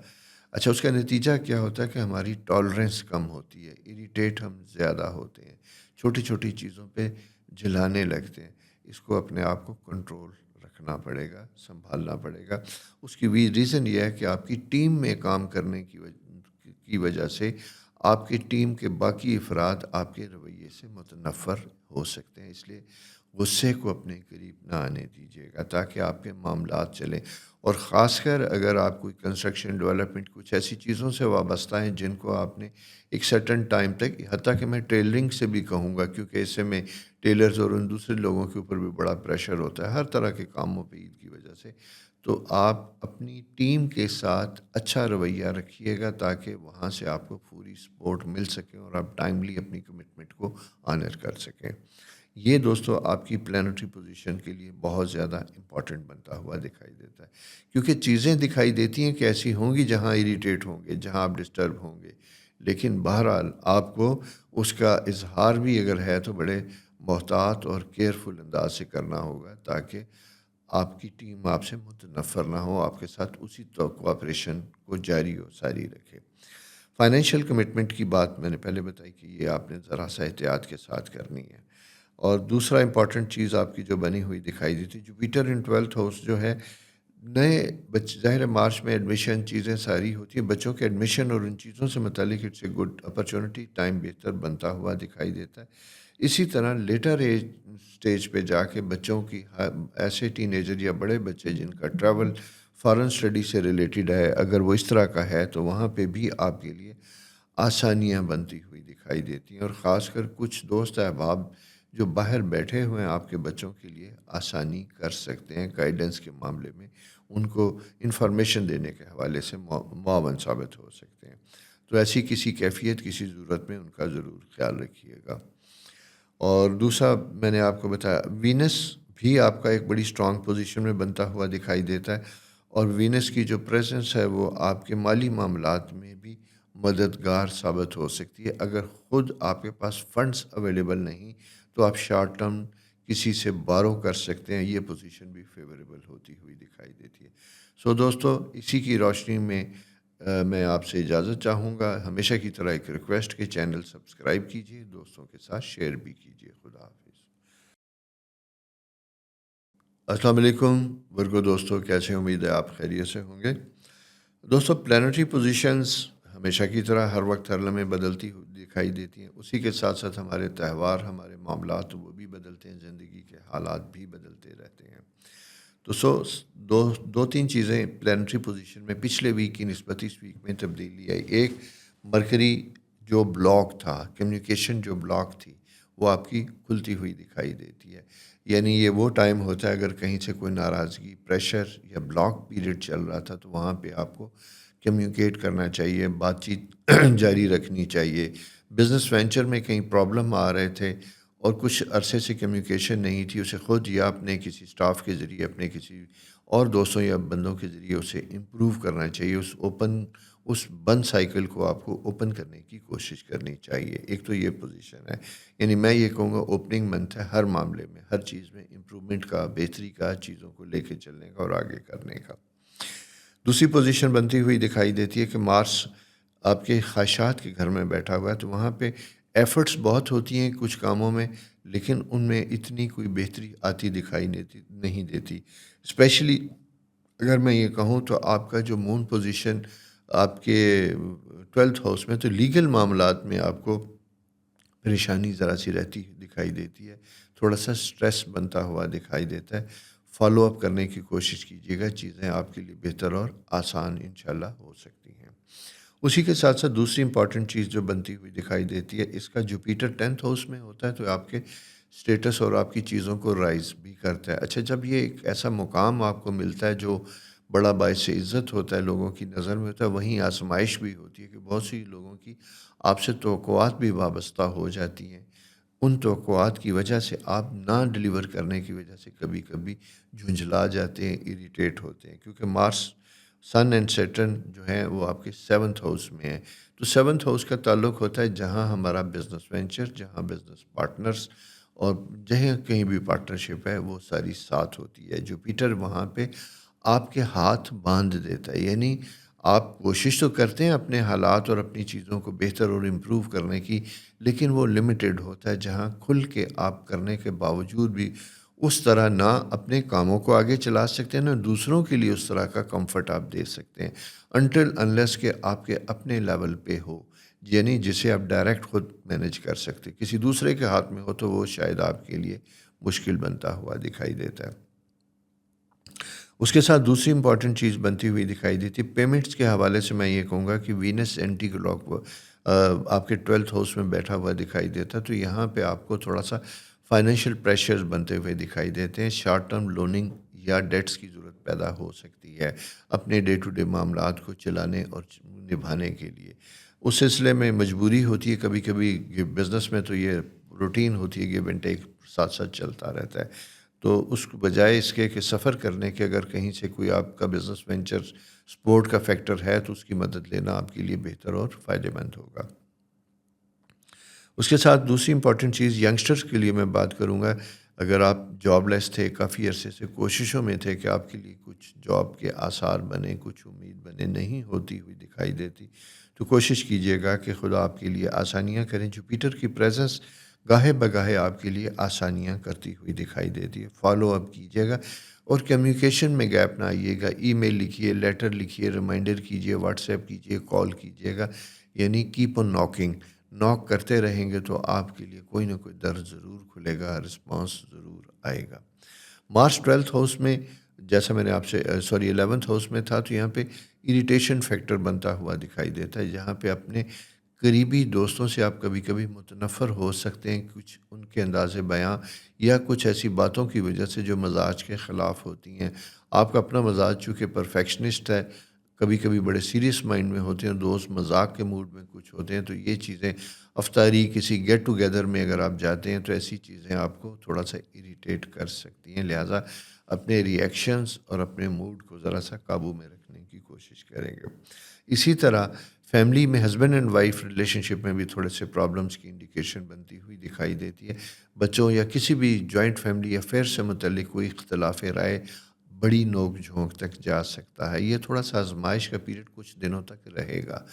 اچھا، اس کا نتیجہ کیا ہوتا ہے کہ ہماری ٹالرنس کم ہوتی ہے، اریٹیٹ ہم زیادہ ہوتے ہیں، چھوٹی چھوٹی چیزوں پہ جھلانے لگتے ہیں. اس کو اپنے آپ کو کنٹرول رکھنا پڑے گا، سنبھالنا پڑے گا. اس کی ریزن یہ ہے کہ آپ کی ٹیم میں کام کرنے کی وجہ سے آپ کی ٹیم کے باقی افراد آپ کے رویے سے متنفر ہو سکتے ہیں. اس لیے غصے کو اپنے قریب نہ آنے دیجیے گا تاکہ آپ کے معاملات چلیں. اور خاص کر اگر آپ کوئی کنسٹرکشن ڈیولپمنٹ کچھ ایسی چیزوں سے وابستہ ہیں جن کو آپ نے ایک سرٹن ٹائم تک، حتیٰ کہ میں ٹیلرنگ سے بھی کہوں گا کیونکہ اس سے میں ٹیلرز اور ان دوسرے لوگوں کے اوپر بھی بڑا پریشر ہوتا ہے ہر طرح کے کاموں پہ عید کی وجہ سے، تو آپ اپنی ٹیم کے ساتھ اچھا رویہ رکھیے گا تاکہ وہاں سے آپ کو پوری سپورٹ مل سکے اور آپ ٹائملی اپنی کمٹمنٹ کو آنر کر سکیں. یہ دوستو آپ کی پلانٹری پوزیشن کے لیے بہت زیادہ امپورٹنٹ بنتا ہوا دکھائی دیتا ہے، کیونکہ چیزیں دکھائی دیتی ہیں کہ ایسی ہوں گی جہاں اریٹیٹ ہوں گے، جہاں آپ ڈسٹرب ہوں گے، لیکن بہرحال آپ کو اس کا اظہار بھی اگر ہے تو بڑے محتاط اور کیئرفل انداز سے کرنا ہوگا تاکہ آپ کی ٹیم آپ سے متنفر نہ ہو، آپ کے ساتھ اسی کوآپریشن کو جاری و ساری رکھے. فائنینشیل کمٹمنٹ کی بات میں نے پہلے بتائی کہ یہ آپ نے ذرا سا احتیاط کے ساتھ کرنی ہے. اور دوسرا امپورٹنٹ چیز آپ کی جو بنی ہوئی دکھائی دی تھی، جوپیٹر ان 12th ہاؤس جو ہے، نئے ظاہر مارچ میں ایڈمیشن چیزیں ساری ہوتی ہیں، بچوں کے ایڈمیشن اور ان چیزوں سے متعلق it's a good opportunity, time بہتر بنتا ہوا دکھائی دیتا ہے. اسی طرح لیٹر ایج سٹیج پہ جا کے بچوں کی، ایسے ٹین ایجر یا بڑے بچے جن کا ٹریول فارن اسٹڈی سے ریلیٹڈ ہے، اگر وہ اس طرح کا ہے تو وہاں پہ بھی آپ کے لیے آسانیاں بنتی ہوئی دکھائی دیتی ہیں. اور خاص کر کچھ دوست احباب جو باہر بیٹھے ہوئے ہیں آپ کے بچوں کے لیے آسانی کر سکتے ہیں گائیڈنس کے معاملے میں، ان کو انفارمیشن دینے کے حوالے سے معاون ثابت ہو سکتے ہیں. تو ایسی کسی کیفیت، کسی ضرورت میں ان کا ضرور خیال رکھیے گا. اور دوسرا میں نے آپ کو بتایا، وینس بھی آپ کا ایک بڑی سٹرانگ پوزیشن میں بنتا ہوا دکھائی دیتا ہے، اور وینس کی جو پریزنس ہے وہ آپ کے مالی معاملات میں بھی مددگار ثابت ہو سکتی ہے. اگر خود آپ کے پاس فنڈز اویلیبل نہیں تو آپ شارٹ ٹرم کسی سے بارو کر سکتے ہیں، یہ پوزیشن بھی فیوریبل ہوتی ہوئی دکھائی دیتی ہے. سو دوستو، اسی کی روشنی میں میں آپ سے اجازت چاہوں گا. ہمیشہ کی طرح ایک ریکویسٹ کہ چینل سبسکرائب کیجیے، دوستوں کے ساتھ شیئر بھی کیجیے. خدا حافظ. السلام علیکم ورگو دوستو، کیسے؟ امید ہے آپ خیریت سے ہوں گے. دوستو، پلانٹری پوزیشنز ہمیشہ کی طرح ہر وقت ہر لمحے بدلتی دکھائی دیتی ہیں. اسی کے ساتھ ساتھ ہمارے تہوار، ہمارے معاملات وہ بھی بدلتے ہیں، زندگی کے حالات بھی بدلتے رہتے ہیں. تو دو تین چیزیں پلانٹری پوزیشن میں پچھلے ویک کی نسبت اس ویک میں تبدیلی آئی. ایک، مرکری جو بلاک تھا، کمیونیکیشن جو بلاک تھی، وہ آپ کی کھلتی ہوئی دکھائی دیتی ہے. یعنی یہ وہ ٹائم ہوتا ہے اگر کہیں سے کوئی ناراضگی، پریشر یا بلاک پیریڈ چل رہا تھا تو وہاں پہ آپ کو کمیونیکیٹ کرنا چاہیے، بات چیت جاری رکھنی چاہیے. بزنس وینچر میں کہیں پرابلم آ رہے تھے اور کچھ عرصے سے کمیونیکیشن نہیں تھی، اسے خود یا اپنے کسی سٹاف کے ذریعے، اپنے کسی اور دوستوں یا بندوں کے ذریعے اسے امپروو کرنا چاہیے. اس بند سائیکل کو آپ کو اوپن کرنے کی کوشش کرنی چاہیے. ایک تو یہ پوزیشن ہے. یعنی میں یہ کہوں گا اوپننگ منتھ ہے ہر معاملے میں، ہر چیز میں امپرومنٹ کا، بہتری کا، چیزوں کو لے کے چلنے کا اور آگے کرنے کا. دوسری پوزیشن بنتی ہوئی دکھائی دیتی ہے کہ مارس آپ کے خواہشات کے گھر میں بیٹھا ہوا ہے، تو وہاں پہ ایفرٹس بہت ہوتی ہیں کچھ کاموں میں، لیکن ان میں اتنی کوئی بہتری آتی دکھائی نہیں دیتی. اسپیشلی اگر میں یہ کہوں تو آپ کا جو مون پوزیشن آپ کے 12th ہاؤس میں، تو لیگل معاملات میں آپ کو پریشانی ذرا سی رہتی دکھائی دیتی ہے، تھوڑا سا سٹریس بنتا ہوا دکھائی دیتا ہے. فالو اپ کرنے کی کوشش کیجیے گا، چیزیں آپ کے لیے بہتر اور آسان انشاءاللہ ہو سکتی ہیں. اسی کے ساتھ ساتھ دوسری امپورٹنٹ چیز جو بنتی ہوئی دکھائی دیتی ہے، اس کا جوپیٹر 10th ہاؤس میں ہوتا ہے، تو آپ کے سٹیٹس اور آپ کی چیزوں کو رائز بھی کرتا ہے. اچھا، جب یہ ایک ایسا مقام آپ کو ملتا ہے جو بڑا باعث عزت ہوتا ہے، لوگوں کی نظر میں ہوتا ہے، وہیں آزمائش بھی ہوتی ہے کہ بہت سی لوگوں کی آپ سے توقعات بھی وابستہ ہو جاتی ہیں. ان توقعات کی وجہ سے آپ نہ ڈیلیور کرنے کی وجہ سے کبھی کبھی جھنجھلا جاتے ہیں، اریٹیٹ ہوتے ہیں، کیونکہ مارس، سن اینڈ سیٹرن جو ہیں وہ آپ کے 7th ہاؤس میں ہیں. تو 7th ہاؤس کا تعلق ہوتا ہے جہاں ہمارا بزنس وینچر، جہاں بزنس پارٹنرز اور جہاں کہیں بھی پارٹنرشپ ہے وہ ساری ساتھ ہوتی ہے. جوپیٹر وہاں پہ آپ کے ہاتھ باندھ دیتا ہے. یعنی آپ کوشش تو کرتے ہیں اپنے حالات اور اپنی چیزوں کو بہتر اور امپروو کرنے کی، لیکن وہ لمیٹڈ ہوتا ہے، جہاں کھل کے آپ کرنے کے باوجود بھی اس طرح نہ اپنے کاموں کو آگے چلا سکتے ہیں، نہ دوسروں کے لیے اس طرح کا کمفرٹ آپ دے سکتے ہیں، انٹل انلیس کہ آپ کے اپنے لیول پہ ہو، یعنی جسے آپ ڈائریکٹ خود مینیج کر سکتے. کسی دوسرے کے ہاتھ میں ہو تو وہ شاید آپ کے لیے مشکل بنتا ہوا دکھائی دیتا ہے. اس کے ساتھ دوسری امپورٹنٹ چیز بنتی ہوئی دکھائی دیتی ہے پیمنٹس کے حوالے سے. میں یہ کہوں گا کہ وینس اینٹی کلاک آپ کے 12th ہاؤس میں بیٹھا ہوا دکھائی دیتا ہے، تو یہاں پہ آپ کو تھوڑا سا فائنینشیل پریشرز بنتے ہوئے دکھائی دیتے ہیں. شارٹ ٹرم لوننگ یا ڈیٹس کی ضرورت پیدا ہو سکتی ہے اپنے ڈے ٹو ڈے معاملات کو چلانے اور نبھانے کے لیے. اس سلسلے میں مجبوری ہوتی ہے کبھی کبھی بزنس میں، تو یہ روٹین ہوتی ہے، گیو اینڈ ٹیک ساتھ ساتھ چلتا رہتا ہے. تو اس کو بجائے اس کے کہ سفر کرنے کے، اگر کہیں سے کوئی آپ کا بزنس وینچر سپورٹ کا فیکٹر ہے تو اس کی مدد لینا آپ کے لیے بہتر اور فائدہ مند ہوگا. اس کے ساتھ دوسری امپورٹنٹ چیز ینگسٹرز کے لیے میں بات کروں گا. اگر آپ جاب لیس تھے، کافی عرصے سے کوششوں میں تھے کہ آپ کے لیے کچھ جاب کے آثار بنے، کچھ امید بنے، نہیں ہوتی ہوئی دکھائی دیتی، تو کوشش کیجیے گا کہ خدا آپ کے لیے آسانیاں کریں. جوپیٹر کی پریزنس گاہے بگاہے آپ کے لیے آسانیاں کرتی ہوئی دکھائی دیتی ہے. فالو اپ کیجیے گا اور کمیونیکیشن میں گیپ نہ آئیے گا. ای میل لکھیے، لیٹر لکھیے، ریمائنڈر کیجیے، واٹس ایپ کیجیے، کال کیجیے گا. یعنی کیپ آن ناکنگ، ناک کرتے رہیں گے تو آپ کے لیے کوئی نہ کوئی در ضرور کھلے گا، رسپانس ضرور آئے گا. مارس 12th ہاؤس میں، جیسا میں نے آپ سے 11th ہاؤس میں تھا، تو یہاں پہ اریٹیشن فیکٹر بنتا ہوا دکھائی دیتا ہے، جہاں پہ اپنے قریبی دوستوں سے آپ کبھی کبھی متنفر ہو سکتے ہیں، کچھ ان کے انداز بیاں یا کچھ ایسی باتوں کی وجہ سے جو مزاج کے خلاف ہوتی ہیں. آپ کا اپنا مزاج چونکہ پرفیکشنسٹ ہے، کبھی کبھی بڑے سیریس مائنڈ میں ہوتے ہیں، دوست مذاق کے موڈ میں کچھ ہوتے ہیں، تو یہ چیزیں افطاری کسی گیٹ ٹوگیدر میں اگر آپ جاتے ہیں تو ایسی چیزیں آپ کو تھوڑا سا اریٹیٹ کر سکتی ہیں. لہٰذا اپنے ریئیکشنز اور اپنے موڈ کو ذرا سا قابو میں رکھنے کی کوشش کریں گے. اسی طرح فیملی میں ہسبینڈ اینڈ وائف ریلیشن شپ میں بھی تھوڑے سے پرابلمس کی انڈیکیشن بنتی ہوئی دکھائی دیتی ہے. بچوں یا کسی بھی جوائنٹ فیملی افیئر سے متعلق کوئی اختلاف رائے بڑی نوک جھونک تک جا سکتا ہے. یہ تھوڑا سا آزمائش کا پیریڈ کچھ دنوں تک رہے گا.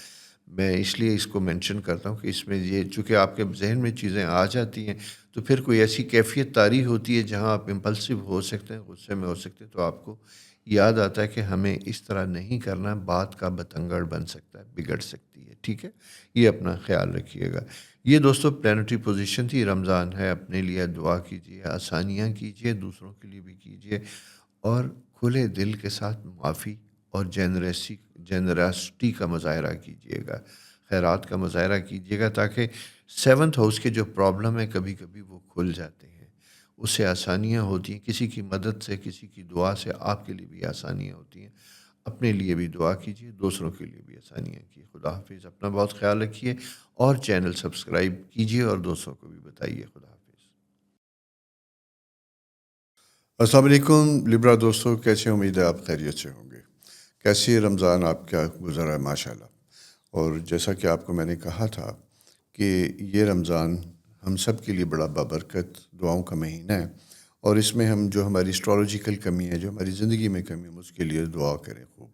میں اس لیے اس کو مینشن کرتا ہوں کہ اس میں یہ چونکہ آپ کے ذہن میں چیزیں آ جاتی ہیں، تو پھر کوئی ایسی کیفیت طاری ہوتی ہے جہاں آپ امپلسو ہو سکتے ہیں، غصے میں ہو سکتے ہیں، تو آپ کو یاد آتا ہے کہ ہمیں اس طرح نہیں کرنا، بات کا بتنگڑ بن سکتا ہے، بگڑ سکتی ہے. ٹھیک ہے، یہ اپنا خیال رکھیے گا. یہ دوستوں پلانٹری پوزیشن تھی. رمضان ہے، اپنے لیے دعا کیجیے، آسانیاں کیجیے، دوسروں کے لیے بھی کیجیے، اور کھلے دل کے ساتھ معافی اور جنراسٹی کا مظاہرہ کیجیے گا، خیرات کا مظاہرہ کیجیے گا، تاکہ 7th ہاؤس کے جو پرابلم ہے کبھی کبھی وہ کھل جاتے ہیں، اس سے آسانیاں ہوتی ہیں. کسی کی مدد سے، کسی کی دعا سے آپ کے لیے بھی آسانیاں ہوتی ہیں. اپنے لیے بھی دعا کیجیے، دوسروں کے لیے بھی آسانیاں کی. خدا حافظ. اپنا بہت خیال رکھیے اور چینل سبسکرائب کیجیے اور دوستوں کو بھی بتائیے. خدا حافظ. السلام علیکم لبرا دوستوں، کیسے؟ امید ہے آپ خیریت سے ہوں گے۔ کیسی رمضان آپ کا گزرا ہے؟ ماشاء اللہ۔ اور جیسا کہ آپ کو میں نے کہا تھا کہ یہ رمضان ہم سب کے لیے بڑا بابرکت دعاؤں کا مہینہ ہے، اور اس میں ہم جو ہماری اسٹرالوجیکل کمی ہے، جو ہماری زندگی میں کمی ہے، اس کے لیے دعا کریں خوب۔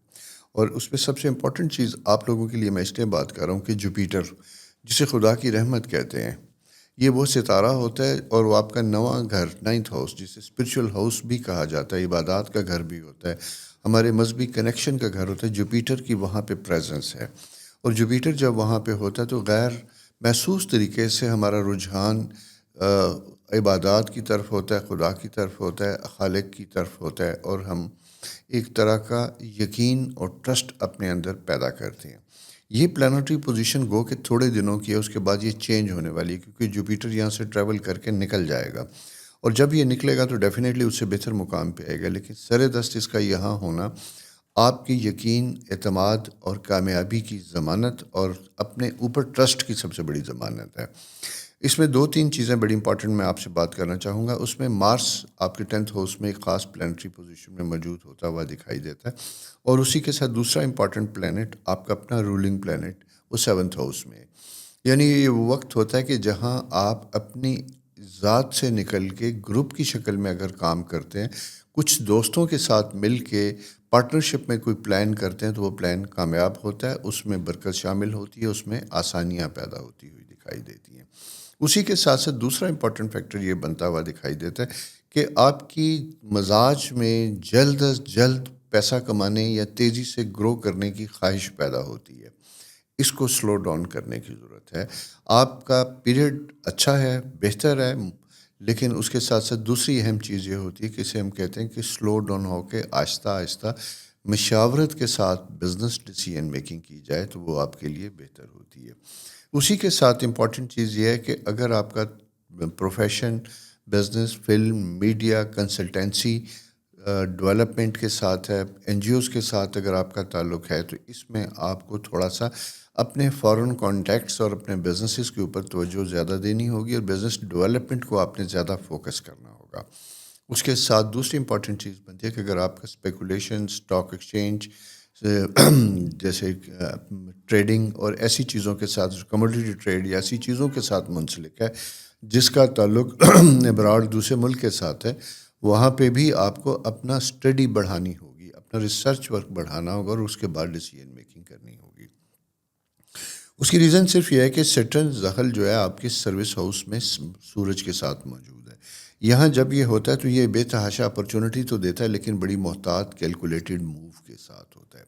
اور اس میں سب سے امپورٹنٹ چیز آپ لوگوں کے لیے میں اس لیے بات کر رہا ہوں کہ جوپیٹر، جسے خدا کی رحمت کہتے ہیں، یہ وہ ستارہ ہوتا ہے، اور وہ آپ کا نواں گھر، نائنتھ ہاؤس، جسے اسپرچول ہاؤس بھی کہا جاتا ہے، عبادات کا گھر بھی ہوتا ہے، ہمارے مذہبی کنیکشن کا گھر ہوتا ہے۔ جوپیٹر کی وہاں پہ پریزنس ہے، اور جوپیٹر جب وہاں پہ ہوتا ہے تو غیر محسوس طریقے سے ہمارا رجحان عبادات کی طرف ہوتا ہے، خدا کی طرف ہوتا ہے، خالق کی طرف ہوتا ہے، اور ہم ایک طرح کا یقین اور ٹرسٹ اپنے اندر پیدا کرتے ہیں۔ یہ پلانٹری پوزیشن گو کہ تھوڑے دنوں کی ہے، اس کے بعد یہ چینج ہونے والی ہے، کیونکہ جوپیٹر یہاں سے ٹریول کر کے نکل جائے گا، اور جب یہ نکلے گا تو ڈیفینیٹلی اس سے بہتر مقام پہ آئے گا۔ لیکن سر دست اس کا یہاں ہونا آپ کی یقین، اعتماد اور کامیابی کی ضمانت، اور اپنے اوپر ٹرسٹ کی سب سے بڑی ضمانت ہے۔ اس میں دو تین چیزیں بڑی امپورٹنٹ میں آپ سے بات کرنا چاہوں گا۔ اس میں مارس آپ کے 10th ہاؤس میں ایک خاص پلانٹری پوزیشن میں موجود ہوتا ہوا دکھائی دیتا ہے، اور اسی کے ساتھ دوسرا امپورٹنٹ پلانٹ آپ کا اپنا رولنگ پلانٹ وہ 7th ہاؤس میں ہے۔ یعنی یہ وہ وقت ہوتا ہے کہ جہاں آپ اپنی ذات سے نکل کے گروپ کی شکل میں اگر کام کرتے ہیں، کچھ دوستوں کے ساتھ مل کے پارٹنرشپ میں کوئی پلان کرتے ہیں، تو وہ پلان کامیاب ہوتا ہے، اس میں برکت شامل ہوتی ہے، اس میں آسانیاں پیدا ہوتی ہوئی دکھائی دیتی ہیں۔ اسی کے ساتھ ساتھ دوسرا امپورٹنٹ فیکٹر یہ بنتا ہوا دکھائی دیتا ہے کہ آپ کی مزاج میں جلد از جلد پیسہ کمانے یا تیزی سے گرو کرنے کی خواہش پیدا ہوتی ہے۔ اس کو سلو ڈاؤن کرنے کی ضرورت ہے۔ آپ کا پیریڈ اچھا ہے، بہتر ہے، لیکن اس کے ساتھ ساتھ دوسری اہم چیز یہ ہوتی ہے کہ اسے ہم کہتے ہیں کہ سلو ڈاؤن ہو کے آہستہ آہستہ مشاورت کے ساتھ بزنس ڈیسیژن میکنگ کی جائے تو وہ آپ کے لیے بہتر ہوتی ہے۔ اسی کے ساتھ امپورٹنٹ چیز یہ ہے کہ اگر آپ کا profession business, film, media, consultancy, development کے ساتھ ہے، این جی اوز کے ساتھ اگر آپ کا تعلق ہے، تو اس میں آپ کو تھوڑا سا اپنے فارن کانٹیکٹس اور اپنے بزنسز کے اوپر توجہ زیادہ دینی ہوگی، اور بزنس ڈیولپمنٹ کو آپ نے زیادہ فوکس کرنا ہوگا۔ اس کے ساتھ دوسری امپورٹنٹ چیز بنتی ہے کہ اگر آپ کا اسپیکولیشن، اسٹاک ایکسچینج جیسے ٹریڈنگ اور ایسی چیزوں کے ساتھ، کموڈیٹی ٹریڈ یا ایسی چیزوں کے ساتھ منسلک ہے جس کا تعلق ابراڈ دوسرے ملک کے ساتھ ہے، وہاں پہ بھی آپ کو اپنا اسٹڈی بڑھانی ہوگی، اپنا ریسرچ ورک بڑھانا ہوگا، اور اس کے بعد ڈیسیژن میکنگ کرنی ہوگی۔ اس کی ریزن صرف یہ ہے کہ سیٹرن زحل جو ہے آپ کے سروس ہاؤس میں سورج کے ساتھ موجود ہے۔ یہاں جب یہ ہوتا ہے تو یہ بے تحاشا اپرچونٹی تو دیتا ہے، لیکن بڑی محتاط کیلکولیٹڈ موو کے ساتھ ہوتا ہے،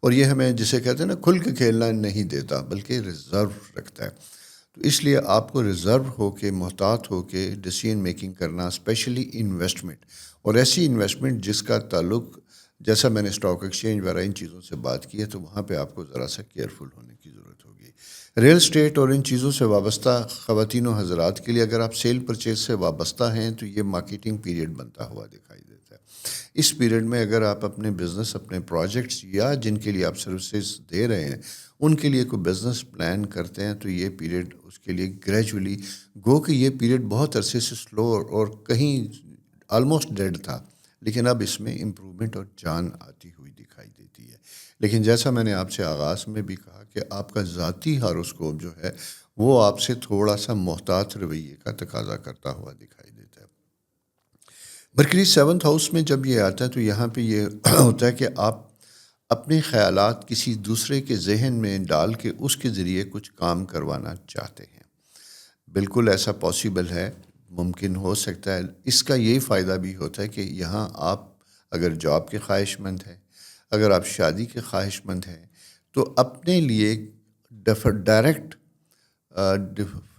اور یہ ہمیں جسے کہتے ہیں نا کھل کے کھیلنا نہیں دیتا، بلکہ ریزرو رکھتا ہے۔ تو اس لیے آپ کو ریزرو ہو کے، محتاط ہو کے ڈیسیژن میکنگ کرنا، اسپیشلی انویسٹمنٹ، اور ایسی انویسٹمنٹ جس کا تعلق، جیسا میں نے اسٹاک ایکسچینج وغیرہ ان چیزوں سے بات کی ہے، تو وہاں پہ آپ کو ذرا سا کیئرفل ہونے کی ضرورت ہوگی۔ ریل اسٹیٹ اور ان چیزوں سے وابستہ خواتین و حضرات کے لیے اگر آپ سیل پرچیز سے وابستہ ہیں تو یہ مارکیٹنگ پیریڈ بنتا ہوا دکھائی دیتا ہے۔ اس پیریڈ میں اگر آپ اپنے بزنس، اپنے پروجیکٹس یا جن کے لیے آپ سروسز دے رہے ہیں ان کے لیے کوئی بزنس پلان کرتے ہیں، تو یہ پیریڈ اس کے لیے گریجولی گو کہ یہ پیریڈ بہت عرصے سے سلو اور کہیں آلموسٹ ڈیڈ تھا، لیکن اب اس میں امپرومنٹ اور جان آتی ہوئی دکھائی دیتی ہے۔ لیکن جیسا میں نے آپ سے آغاز میں بھی کہا کہ آپ کا ذاتی ہاروسکوپ جو ہے وہ آپ سے تھوڑا سا محتاط رویے کا تقاضا کرتا ہوا دکھائی دیتا ہے۔ مرکری 7th ہاؤس میں جب یہ آتا ہے تو یہاں پہ یہ ہوتا ہے کہ آپ اپنے خیالات کسی دوسرے کے ذہن میں ڈال کے اس کے ذریعے کچھ کام کروانا چاہتے ہیں۔ بالکل ایسا پاسبل ہے، ممکن ہو سکتا ہے۔ اس کا یہی فائدہ بھی ہوتا ہے کہ یہاں آپ اگر جاب کے خواہش مند ہیں، اگر آپ شادی کے خواہش مند ہیں، تو اپنے لیے ڈائریکٹ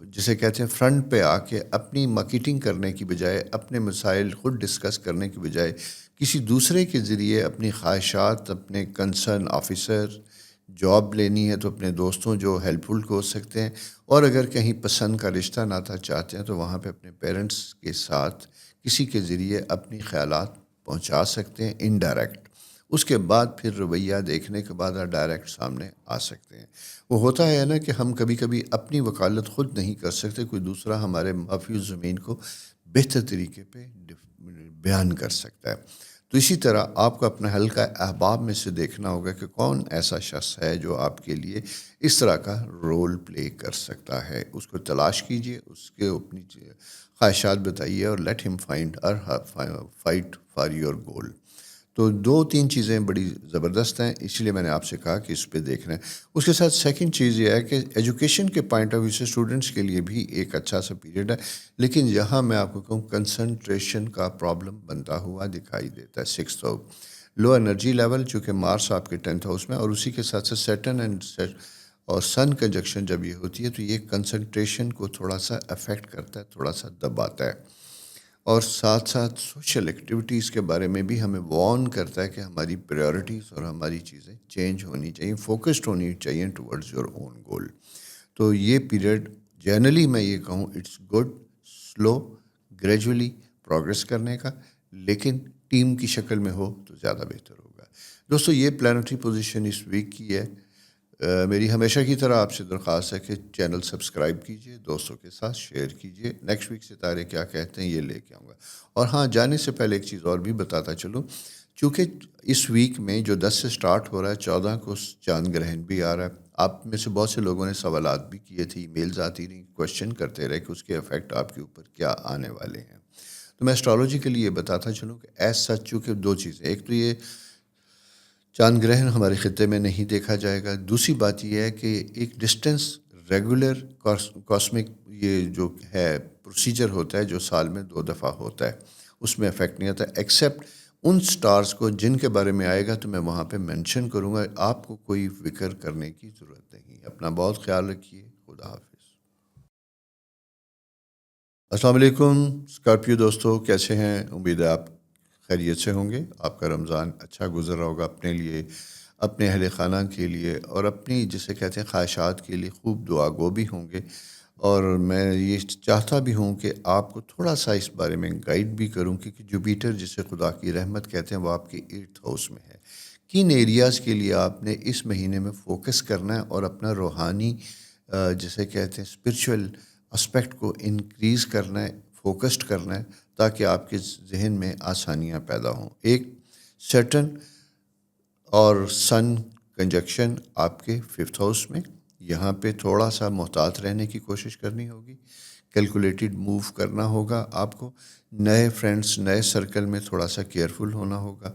جسے کہتے ہیں فرنٹ پہ آ کے اپنی مارکیٹنگ کرنے کی بجائے، اپنے مسائل خود ڈسکس کرنے کی بجائے، کسی دوسرے کے ذریعے اپنی خواہشات، اپنے کنسرن آفیسر، جاب لینی ہے تو اپنے دوستوں جو ہیلپ فل ہو سکتے ہیں، اور اگر کہیں پسند کا رشتہ ناتا چاہتے ہیں تو وہاں پہ اپنے پیرنٹس کے ساتھ کسی کے ذریعے اپنی خیالات پہنچا سکتے ہیں انڈائریکٹ۔ اس کے بعد پھر رویہ دیکھنے کے بعد ڈائریکٹ سامنے آ سکتے ہیں۔ وہ ہوتا ہے نا کہ ہم کبھی کبھی اپنی وکالت خود نہیں کر سکتے، کوئی دوسرا ہمارے محفوظ زمین کو بہتر طریقے پہ بیان کر سکتا ہے. تو اسی طرح آپ کو اپنا حلقہ احباب میں سے دیکھنا ہوگا کہ کون ایسا شخص ہے جو آپ کے لیے اس طرح کا رول پلے کر سکتا ہے. اس کو تلاش کیجئے, اس کے اپنی خواہشات بتائیے اور لیٹ ہم find fight for your goal. تو 2-3 چیزیں بڑی زبردست ہیں, اس لیے میں نے آپ سے کہا کہ اس پہ دیکھنا ہے. اس کے ساتھ سیکنڈ چیز یہ ہے کہ ایجوکیشن کے پوائنٹ آف ویو سے اسٹوڈنٹس کے لیے بھی ایک اچھا سا پیریڈ ہے, لیکن یہاں میں آپ کو کہوں کنسنٹریشن کا پرابلم بنتا ہوا دکھائی دیتا ہے. 6th house low energy level, چونکہ مارس آپ کے 10th ہاؤس میں, اور اسی کے ساتھ ساتھ سیٹرن اور سن کنجکشن جب یہ ہوتی ہے تو یہ کنسنٹریشن کو تھوڑا سا افیکٹ کرتا ہے, تھوڑا سا دباتا ہے. اور ساتھ ساتھ سوشل ایکٹیویٹیز کے بارے میں بھی ہمیں وارن کرتا ہے کہ ہماری پریورٹیز اور ہماری چیزیں چینج ہونی چاہیے, فوکسڈ ہونی چاہیے ٹورڈز یور اون گول. تو یہ پیریڈ جنرلی میں یہ کہوں it's good, slow gradually progress کرنے کا, لیکن ٹیم کی شکل میں ہو تو زیادہ بہتر ہوگا. دوستو یہ پلانٹری پوزیشن اس ویک کی ہے. میری ہمیشہ کی طرح آپ سے درخواست ہے کہ چینل سبسکرائب کیجئے, دوستوں کے ساتھ شیئر کیجئے. نیکسٹ ویک ستارے کیا کہتے ہیں یہ لے کے آؤں گا. اور ہاں, جانے سے پہلے ایک چیز اور بھی بتاتا چلوں, چونکہ اس ویک میں جو 10 سے سٹارٹ ہو رہا ہے 14 کو چاند گرہن بھی آ رہا ہے. آپ میں سے بہت سے لوگوں نے سوالات بھی کیے تھے, ای میلز آتی رہیں, کوشچن کرتے رہے کہ اس کے افیکٹ آپ کے اوپر کیا آنے والے ہیں. تو میں اسٹرالوجی کے لیے بتاتا چلوں کہ ایز سچ چونکہ 2 چیزیں, ایک تو یہ چاند گرہن ہمارے خطے میں نہیں دیکھا جائے گا, دوسری بات یہ ہے کہ ایک ڈسٹینس ریگولر کاسمک یہ جو ہے پروسیجر ہوتا ہے جو سال میں 2 دفعہ ہوتا ہے, اس میں افیکٹ نہیں آتا ایکسیپٹ ان سٹارز کو جن کے بارے میں آئے گا تو میں وہاں پہ مینشن کروں گا. آپ کو کوئی فکر کرنے کی ضرورت نہیں. اپنا بہت خیال رکھیے. خدا حافظ. السلام علیکم اسکارپیو دوستو, کیسے ہیں؟ امید ہے آپ خیریت سے ہوں گے. آپ کا رمضان اچھا گزر رہا ہوگا, اپنے لیے, اپنے اہل خانہ کے لیے اور اپنی جسے کہتے ہیں خواہشات کے لیے خوب دعا گو بھی ہوں گے. اور میں یہ چاہتا بھی ہوں کہ آپ کو تھوڑا سا اس بارے میں گائیڈ بھی کروں, کیونکہ جوپیٹر جسے خدا کی رحمت کہتے ہیں وہ آپ کے 8th ہاؤس میں ہے. کن ایریاز کے لیے آپ نے اس مہینے میں فوکس کرنا ہے اور اپنا روحانی جسے کہتے ہیں اسپرچول اسپیکٹ کو انکریز کرنا ہے, فوکسڈ کرنا ہے, تاکہ آپ کے ذہن میں آسانیاں پیدا ہوں. ایک سیٹرن اور سن کنجکشن آپ کے 5th ہاؤس میں, یہاں پہ تھوڑا سا محتاط رہنے کی کوشش کرنی ہوگی, کیلکولیٹڈ موو کرنا ہوگا آپ کو. نئے فرینڈس, نئے سرکل میں تھوڑا سا کیئرفل ہونا ہوگا.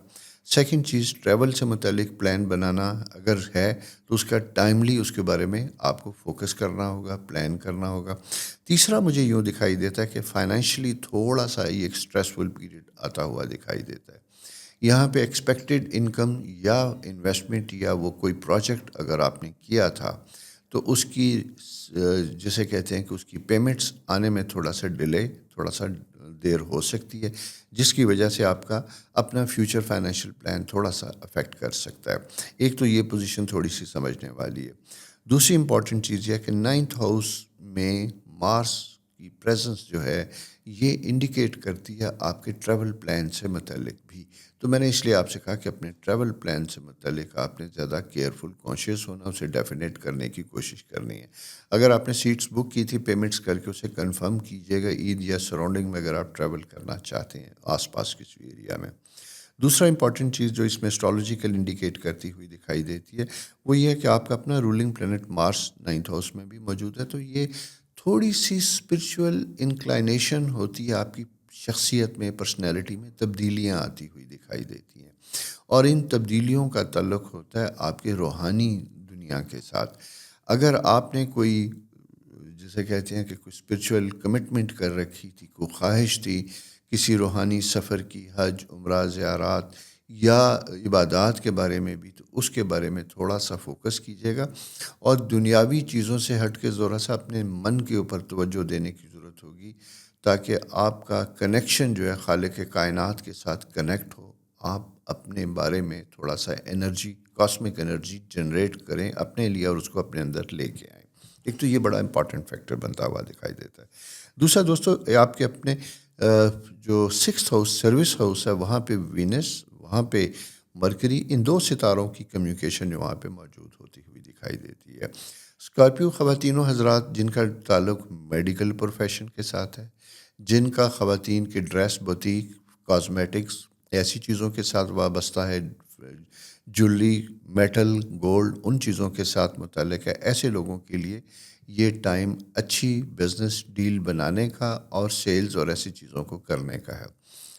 سیکنڈ چیز, ٹریول سے متعلق پلان بنانا اگر ہے تو اس کا ٹائملی اس کے بارے میں آپ کو فوکس کرنا ہوگا, پلان کرنا ہوگا. تیسرا مجھے یوں دکھائی دیتا ہے کہ فائنینشلی تھوڑا سا یہ ایک اسٹریسفل پیریڈ آتا ہوا دکھائی دیتا ہے. یہاں پہ ایکسپیکٹڈ انکم یا انویسٹمنٹ یا وہ کوئی پروجیکٹ اگر آپ نے کیا تھا تو اس کی جسے کہتے ہیں کہ اس کی پیمنٹس آنے میں تھوڑا سا ڈیلے, تھوڑا سا دیر ہو سکتی ہے, جس کی وجہ سے آپ کا اپنا فیوچر فائنینشیل پلان تھوڑا سا افیکٹ کر سکتا ہے. ایک تو یہ پوزیشن تھوڑی سی سمجھنے والی ہے. دوسری امپورٹنٹ چیز یہ ہے کہ 9th ہاؤس میں مارس کی پریزنس جو ہے یہ انڈیکیٹ کرتی ہے آپ کے ٹریول پلان سے متعلق بھی. تو میں نے اس لیے آپ سے کہا کہ اپنے ٹریول پلان سے متعلق آپ نے زیادہ کیئرفل کانشیس ہونا, اسے ڈیفینیٹ کرنے کی کوشش کرنی ہے. اگر آپ نے سیٹس بک کی تھی پیمنٹس کر کے اسے کنفرم کیجیے گا عید یا سراؤنڈنگ میں اگر آپ ٹریول کرنا چاہتے ہیں آس پاس کسی ایریا میں. دوسرا امپورٹنٹ چیز جو اس میں اسٹرالوجیکل انڈیکیٹ کرتی ہوئی دکھائی دیتی ہے وہ یہ ہے کہ آپ کا اپنا رولنگ پلانٹ مارس 9th ہاؤس میں بھی موجود ہے. تو یہ تھوڑی سی اسپرچول انکلائنیشن ہوتی ہے آپ کی شخصیت میں, پرسنالٹی میں تبدیلیاں آتی ہوئی دکھائی دیتی ہیں, اور ان تبدیلیوں کا تعلق ہوتا ہے آپ کے روحانی دنیا کے ساتھ. اگر آپ نے کوئی جسے کہتے ہیں کہ کوئی اسپرچول کمٹمنٹ کر رکھی تھی, کوئی خواہش تھی کسی روحانی سفر کی, حج, عمرہ, زیارات یا عبادات کے بارے میں بھی, تو اس کے بارے میں تھوڑا سا فوکس کیجیے گا. اور دنیاوی چیزوں سے ہٹ کے ذرا سا اپنے من کے اوپر توجہ دینے کی ضرورت ہوگی, تاکہ آپ کا کنیکشن جو ہے خالق کائنات کے ساتھ کنیکٹ ہو. آپ اپنے بارے میں تھوڑا سا انرجی, کاسمک انرجی جنریٹ کریں اپنے لیے اور اس کو اپنے اندر لے کے آئیں. ایک تو یہ بڑا امپورٹنٹ فیکٹر بنتا ہوا دکھائی دیتا ہے. دوسرا دوستو, آپ کے اپنے جو 6th ہاؤس سروس ہاؤس ہے وہاں پہ وینس, وہاں پہ مرکری, ان 2 ستاروں کی کمیونیکیشن جو وہاں پہ موجود ہوتی ہوئی دکھائی دیتی ہے. اسکارپیو خواتین و حضرات جن کا تعلق میڈیکل پروفیشن کے ساتھ ہے, جن کا خواتین کے ڈریس بوتیک کاسمیٹکس ایسی چیزوں کے ساتھ وابستہ ہے, جویلری میٹل گولڈ ان چیزوں کے ساتھ متعلق ہے. ایسے لوگوں کے لیے یہ ٹائم اچھی بزنس ڈیل بنانے کا اور سیلز اور ایسی چیزوں کو کرنے کا ہے.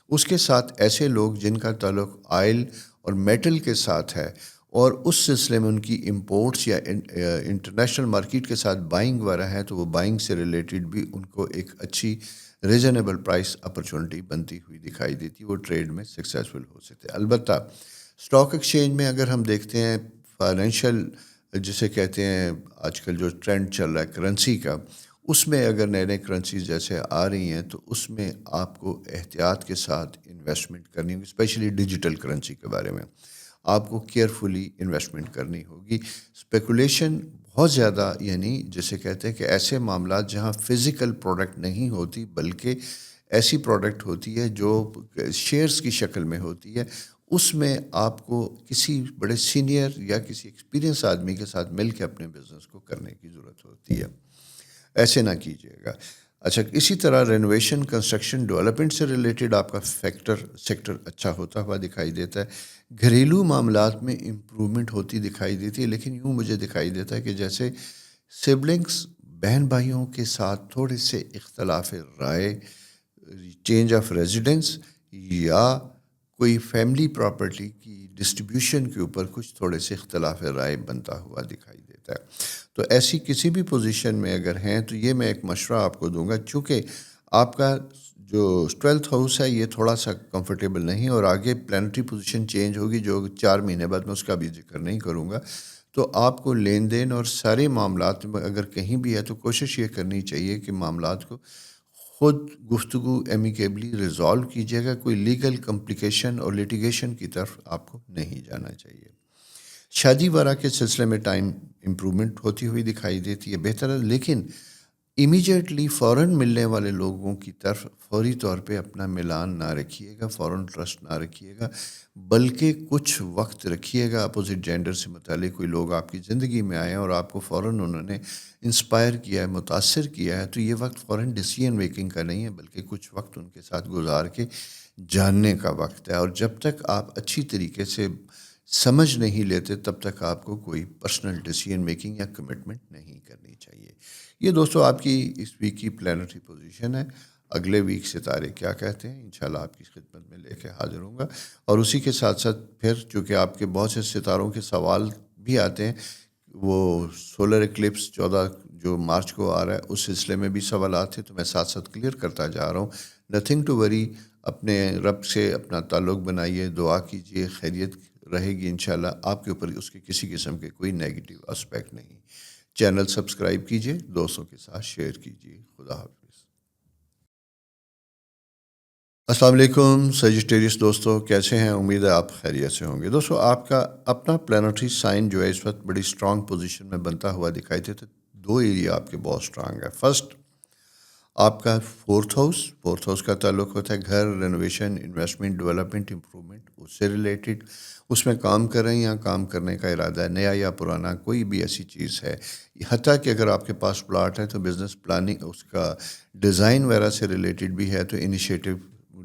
اس کے ساتھ ایسے لوگ جن کا تعلق آئل اور میٹل کے ساتھ ہے اور اس سلسلے میں ان کی امپورٹس یا انٹرنیشنل مارکیٹ کے ساتھ بائنگ وغیرہ ہے, تو وہ بائنگ سے ریلیٹڈ بھی ان کو ایک اچھی ریزنیبل پرائس اپرچونٹی بنتی ہوئی دکھائی دیتی, وہ ٹریڈ میں سکسیزفل ہو سکتے. البتہ اسٹاک ایکسچینج میں اگر ہم دیکھتے ہیں فائنینشیل جسے کہتے ہیں آج کل جو ٹرینڈ چل رہا ہے کرنسی کا, اس میں اگر نئے نئے کرنسیز جیسے آ رہی ہیں تو اس میں آپ کو احتیاط کے ساتھ انویسٹمنٹ کرنی ہوگی. اسپیشلی ڈیجیٹل کرنسی کے بارے میں آپ کو کیئرفلی انویسٹمنٹ کرنی ہوگی. اسپیکولیشن بہت زیادہ, یعنی جسے کہتے ہیں کہ ایسے معاملات جہاں فزیکل پروڈکٹ نہیں ہوتی بلکہ ایسی پروڈکٹ ہوتی ہے جو شیئرز کی شکل میں ہوتی ہے, اس میں آپ کو کسی بڑے سینئر یا کسی ایکسپیرینس آدمی کے ساتھ مل کے اپنے بزنس کو کرنے کی ضرورت ہوتی ہے. ایسے نہ کیجیے گا. اچھا, اسی طرح رینوویشن کنسٹرکشن ڈیولپمنٹ سے ریلیٹڈ آپ کا سیکٹر اچھا ہوتا ہوا دکھائی دیتا ہے. گھریلو معاملات میں امپرومنٹ ہوتی دکھائی دیتی ہے, لیکن یوں مجھے دکھائی دیتا ہے کہ جیسے سبلنگس بہن بھائیوں کے ساتھ تھوڑے سے اختلاف رائے, چینج آف ریزیڈنس یا کوئی فیملی پراپرٹی کی ڈسٹریبیوشن کے اوپر کچھ تھوڑے سے اختلاف رائے بنتا ہوا دکھائی دیتا ہے. تو ایسی کسی بھی پوزیشن میں اگر ہیں تو یہ میں ایک مشورہ آپ کو دوں گا, چونکہ آپ کا جو 12th ہاؤس ہے یہ تھوڑا سا کمفرٹیبل نہیں, اور آگے پلانٹری پوزیشن چینج ہوگی جو 4 مہینے بعد, میں اس کا بھی ذکر نہیں کروں گا. تو آپ کو لین دین اور سارے معاملات میں اگر کہیں بھی ہے تو کوشش یہ کرنی چاہیے کہ معاملات کو خود گفتگو ایمیکیبلی ریزالو کیجیے گا. کوئی لیگل کمپلیکیشن اور لیٹیگیشن کی طرف آپ کو نہیں جانا چاہیے. شادی وغیرہ کے سلسلے میں ٹائم امپرومنٹ ہوتی ہوئی دکھائی دیتی ہے, بہتر ہے, لیکن امیجیٹلی فوراً ملنے والے لوگوں کی طرف فوری طور پہ اپنا ملان نہ رکھیے گا, فوراً ٹرسٹ نہ رکھیے گا, بلکہ کچھ وقت رکھیے گا. اپوزٹ جینڈر سے متعلق کوئی لوگ آپ کی زندگی میں آئے ہیں اور آپ کو فوراً انہوں نے انسپائر کیا ہے, متاثر کیا ہے, تو یہ وقت فوراً ڈیسیژن میکنگ کا نہیں ہے, بلکہ کچھ وقت ان کے ساتھ گزار کے جاننے کا وقت ہے. اور جب تک آپ اچھی طریقے سے سمجھ نہیں لیتے تب تک آپ کو کوئی پرسنل ڈیسیژن میکنگ یا کمٹمنٹ نہیں کرنی چاہیے. یہ دوستو آپ کی اس ویک کی پلانٹری پوزیشن ہے. اگلے ویک ستارے کیا کہتے ہیں انشاءاللہ آپ کی خدمت میں لے کے حاضر ہوں گا. اور اسی کے ساتھ ساتھ پھر چونکہ آپ کے بہت سے ستاروں کے سوال بھی آتے ہیں, وہ سولر ایکلپس 14 جو مارچ کو آ رہا ہے اس سلسلے میں بھی سوالات تھے, تو میں ساتھ ساتھ کلیئر کرتا جا رہا ہوں. نتھنگ ٹو وری, اپنے رب سے اپنا تعلق بنائیے, دعا کیجیے, خیریت رہے گی انشاءاللہ. آپ کے اوپر اس کے کسی قسم کے کوئی نیگیٹو اسپیکٹ نہیں. چینل سبسکرائب کیجیے, دوستوں کے ساتھ شیئر کیجیے. خدا حافظ. السلام علیکم سیجیٹیریس دوستو, کیسے ہیں؟ امید ہے آپ خیریت سے ہوں گے. دوستو آپ کا اپنا پلانٹری سائن جو ہے اس وقت بڑی اسٹرانگ پوزیشن میں بنتا ہوا دکھائی دیتا ہے. 2 ایریا آپ کے بہت اسٹرانگ ہے. فرسٹ آپ کا 4th ہاؤس کا تعلق ہوتا ہے گھر, رینوویشن, انویسٹمنٹ, ڈیولپمنٹ, امپرومنٹ, اس سے ریلیٹڈ. اس میں کام کر رہے ہیں یا کام کرنے کا ارادہ ہے, نیا یا پرانا, کوئی بھی ایسی چیز ہے. حتیٰ کہ اگر آپ کے پاس پلاٹ ہے تو بزنس پلاننگ اس کا ڈیزائن وغیرہ سے ریلیٹڈ بھی ہے, تو انیشیٹو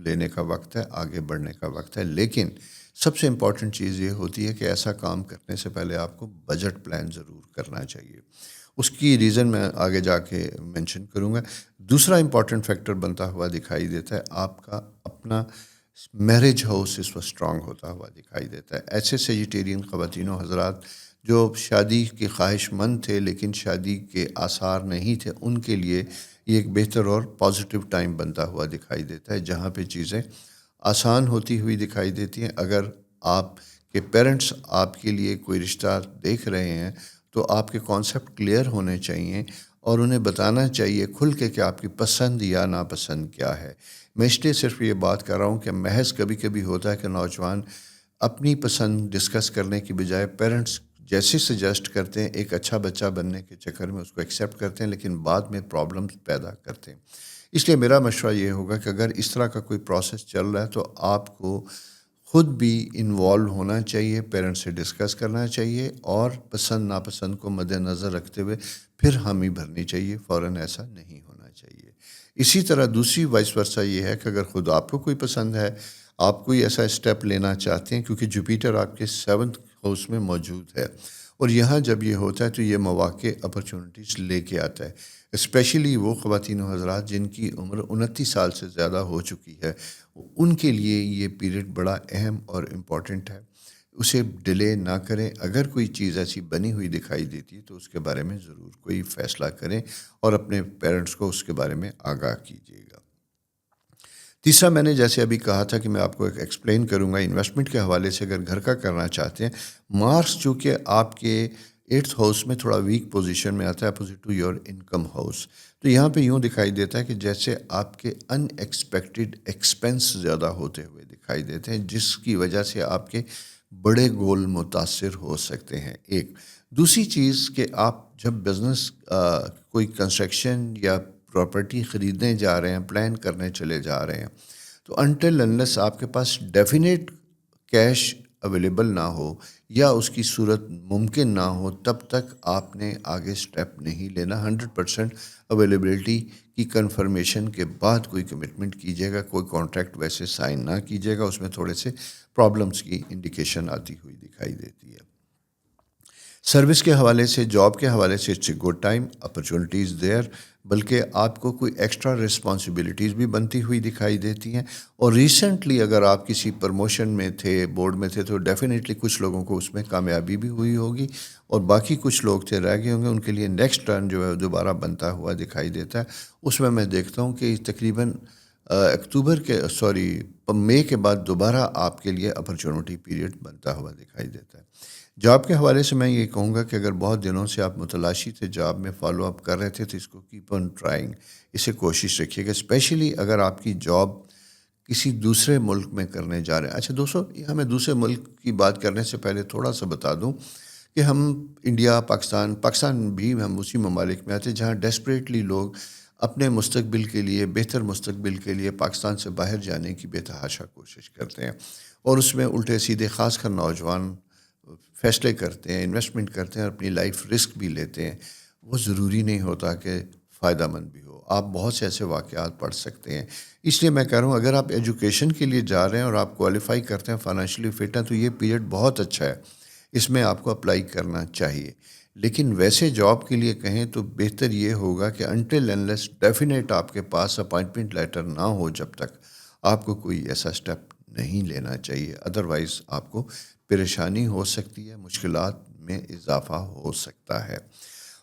لینے کا وقت ہے, آگے بڑھنے کا وقت ہے. لیکن سب سے امپورٹنٹ چیز یہ ہوتی ہے کہ ایسا کام کرنے سے پہلے آپ کو بجٹ پلان ضرور کرنا چاہیے. اس کی ریزن میں آگے جا کے مینشن کروں گا. دوسرا امپورٹنٹ فیکٹر بنتا ہوا دکھائی دیتا ہے آپ کا اپنا میرج ہاؤس اس وقت اسٹرانگ ہوتا ہوا دکھائی دیتا ہے. ایسے سیجیٹیرین خواتین و حضرات جو شادی کے خواہش مند تھے لیکن شادی کے آثار نہیں تھے, ان کے لیے یہ ایک بہتر اور پازیٹیو ٹائم بنتا ہوا دکھائی دیتا ہے, جہاں پہ چیزیں آسان ہوتی ہوئی دکھائی دیتی ہیں. اگر آپ کے پیرنٹس آپ کے لیے کوئی رشتہ دیکھ رہے ہیں تو آپ کے کانسیپٹ کلیئر ہونے چاہیے اور انہیں بتانا چاہیے کھل کے کہ آپ کی پسند یا ناپسند کیا ہے. میں اس لیے صرف یہ بات کر رہا ہوں کہ محض کبھی کبھی ہوتا ہے کہ نوجوان اپنی پسند ڈسکس کرنے کی بجائے پیرنٹس جیسے سجیسٹ کرتے ہیں ایک اچھا بچہ بننے کے چکر میں اس کو ایکسیپٹ کرتے ہیں, لیکن بعد میں پرابلمس پیدا کرتے ہیں. اس لیے میرا مشورہ یہ ہوگا کہ اگر اس طرح کا کوئی پروسیس چل رہا ہے تو آپ کو خود بھی انوالو ہونا چاہیے, پیرنٹس سے ڈسکس کرنا چاہیے اور پسند ناپسند کو مد نظر رکھتے ہوئے پھر حامی بھرنی چاہیے. فوراً ایسا نہیں ہونا چاہیے. اسی طرح دوسری وائس ورسا یہ ہے کہ اگر خود آپ کو کوئی پسند ہے, آپ کوئی ایسا اسٹیپ لینا چاہتے ہیں, کیونکہ جوپیٹر آپ کے 7th ہاؤس میں موجود ہے, اور یہاں جب یہ ہوتا ہے تو یہ مواقع اپرچونٹیز لے کے آتا ہے. اسپیشلی وہ خواتین و حضرات جن کی عمر 29 سال سے زیادہ ہو چکی ہے, ان کے لیے یہ پیریڈ بڑا اہم اور امپورٹنٹ ہے. اسے ڈیلے نہ کریں. اگر کوئی چیز ایسی بنی ہوئی دکھائی دیتی ہے تو اس کے بارے میں ضرور کوئی فیصلہ کریں اور اپنے پیرنٹس کو اس کے بارے میں آگاہ کیجیے گا. تیسرا, میں نے جیسے ابھی کہا تھا کہ میں آپ کو ایک ایکسپلین کروں گا انویسٹمنٹ کے حوالے سے. اگر گھر کا کرنا چاہتے ہیں, مارس چونکہ آپ کے 8th ہاؤس میں تھوڑا ویک پوزیشن میں آتا ہے opposite to your income house, تو یہاں پہ یوں دکھائی دیتا ہے کہ جیسے آپ کے ان ایکسپیکٹڈ ایکسپینس زیادہ ہوتے ہوئے دکھائی دیتے ہیں, جس کی وجہ سے آپ کے بڑے گول متاثر ہو سکتے ہیں. ایک دوسری چیز کہ آپ جب بزنس کوئی کنسٹرکشن یا پراپرٹی خریدنے جا رہے ہیں, پلان کرنے چلے جا رہے ہیں, تو انٹل انلیس آپ کے پاس ڈیفینیٹ کیش اویلیبل نہ ہو یا اس کی صورت ممکن نہ ہو, تب تک آپ نے آگے سٹیپ نہیں لینا. 100% اویلیبلٹی کی کنفرمیشن کے بعد کوئی کمٹمنٹ کیجیے گا. کوئی کانٹریکٹ ویسے سائن نہ کیجیے گا, اس میں تھوڑے سے پرابلمس کی انڈیکیشن آتی ہوئی دکھائی دیتی ہے. سروس کے حوالے سے, جاب کے حوالے سے, it's a good time, opportunities there, بلکہ آپ کو کوئی ایکسٹرا رسپانسبلٹیز بھی بنتی ہوئی دکھائی دیتی ہیں. اور ریسنٹلی اگر آپ کسی پروموشن میں تھے, بورڈ میں تھے, تو ڈیفینیٹلی کچھ لوگوں کو اس میں کامیابی بھی ہوئی ہوگی, اور باقی کچھ لوگ تھے رہ گئے ہوں گے, ان کے لیے نیکسٹ ٹرن جو ہے دوبارہ بنتا ہوا دکھائی دیتا ہے. اس میں دیکھتا ہوں کہ تقریباً مئی کے بعد دوبارہ آپ کے لیے اپرچونٹی پیریڈ بنتا ہوا دکھائی دیتا ہے. جاب کے حوالے سے میں یہ کہوں گا کہ اگر بہت دنوں سے آپ متلاشی تھے, جاب میں فالو اپ کر رہے تھے, تو اس کو کیپ آن ٹرائنگ, اسے کوشش رکھیے گا. اسپیشلی اگر آپ کی جاب کسی دوسرے ملک میں کرنے جا رہے ہیں. اچھا دوستو, ہمیں دوسرے ملک کی بات کرنے سے پہلے تھوڑا سا بتا دوں کہ ہم انڈیا, پاکستان بھی ہم اسی ممالک میں آتے ہیں جہاں ڈیسپریٹلی لوگ اپنے مستقبل کے لیے, بہتر مستقبل کے لیے پاکستان سے باہر جانے کی بے تحاشا کوشش کرتے ہیں, اور اس میں الٹے سیدھے خاص کر نوجوان فیصلے کرتے ہیں, انویسٹمنٹ کرتے ہیں, اپنی لائف رسک بھی لیتے ہیں. وہ ضروری نہیں ہوتا کہ فائدہ مند بھی ہو. آپ بہت سے ایسے واقعات پڑھ سکتے ہیں. اس لیے میں کہہ رہا ہوں, اگر آپ ایجوکیشن کے لیے جا رہے ہیں اور آپ کوالیفائی کرتے ہیں, فائنینشلی فٹ ہیں, تو یہ پیریڈ بہت اچھا ہے, اس میں آپ کو اپلائی کرنا چاہیے. لیکن ویسے جاب کے لیے کہیں تو بہتر یہ ہوگا کہ انٹل انلیس ڈیفینیٹ آپ کے پاس اپائنٹمنٹ لیٹر نہ ہو, جب تک آپ کو کوئی ایسا اسٹیپ نہیں لینا چاہیے. ادروائز آپ کو پریشانی ہو سکتی ہے, مشکلات میں اضافہ ہو سکتا ہے.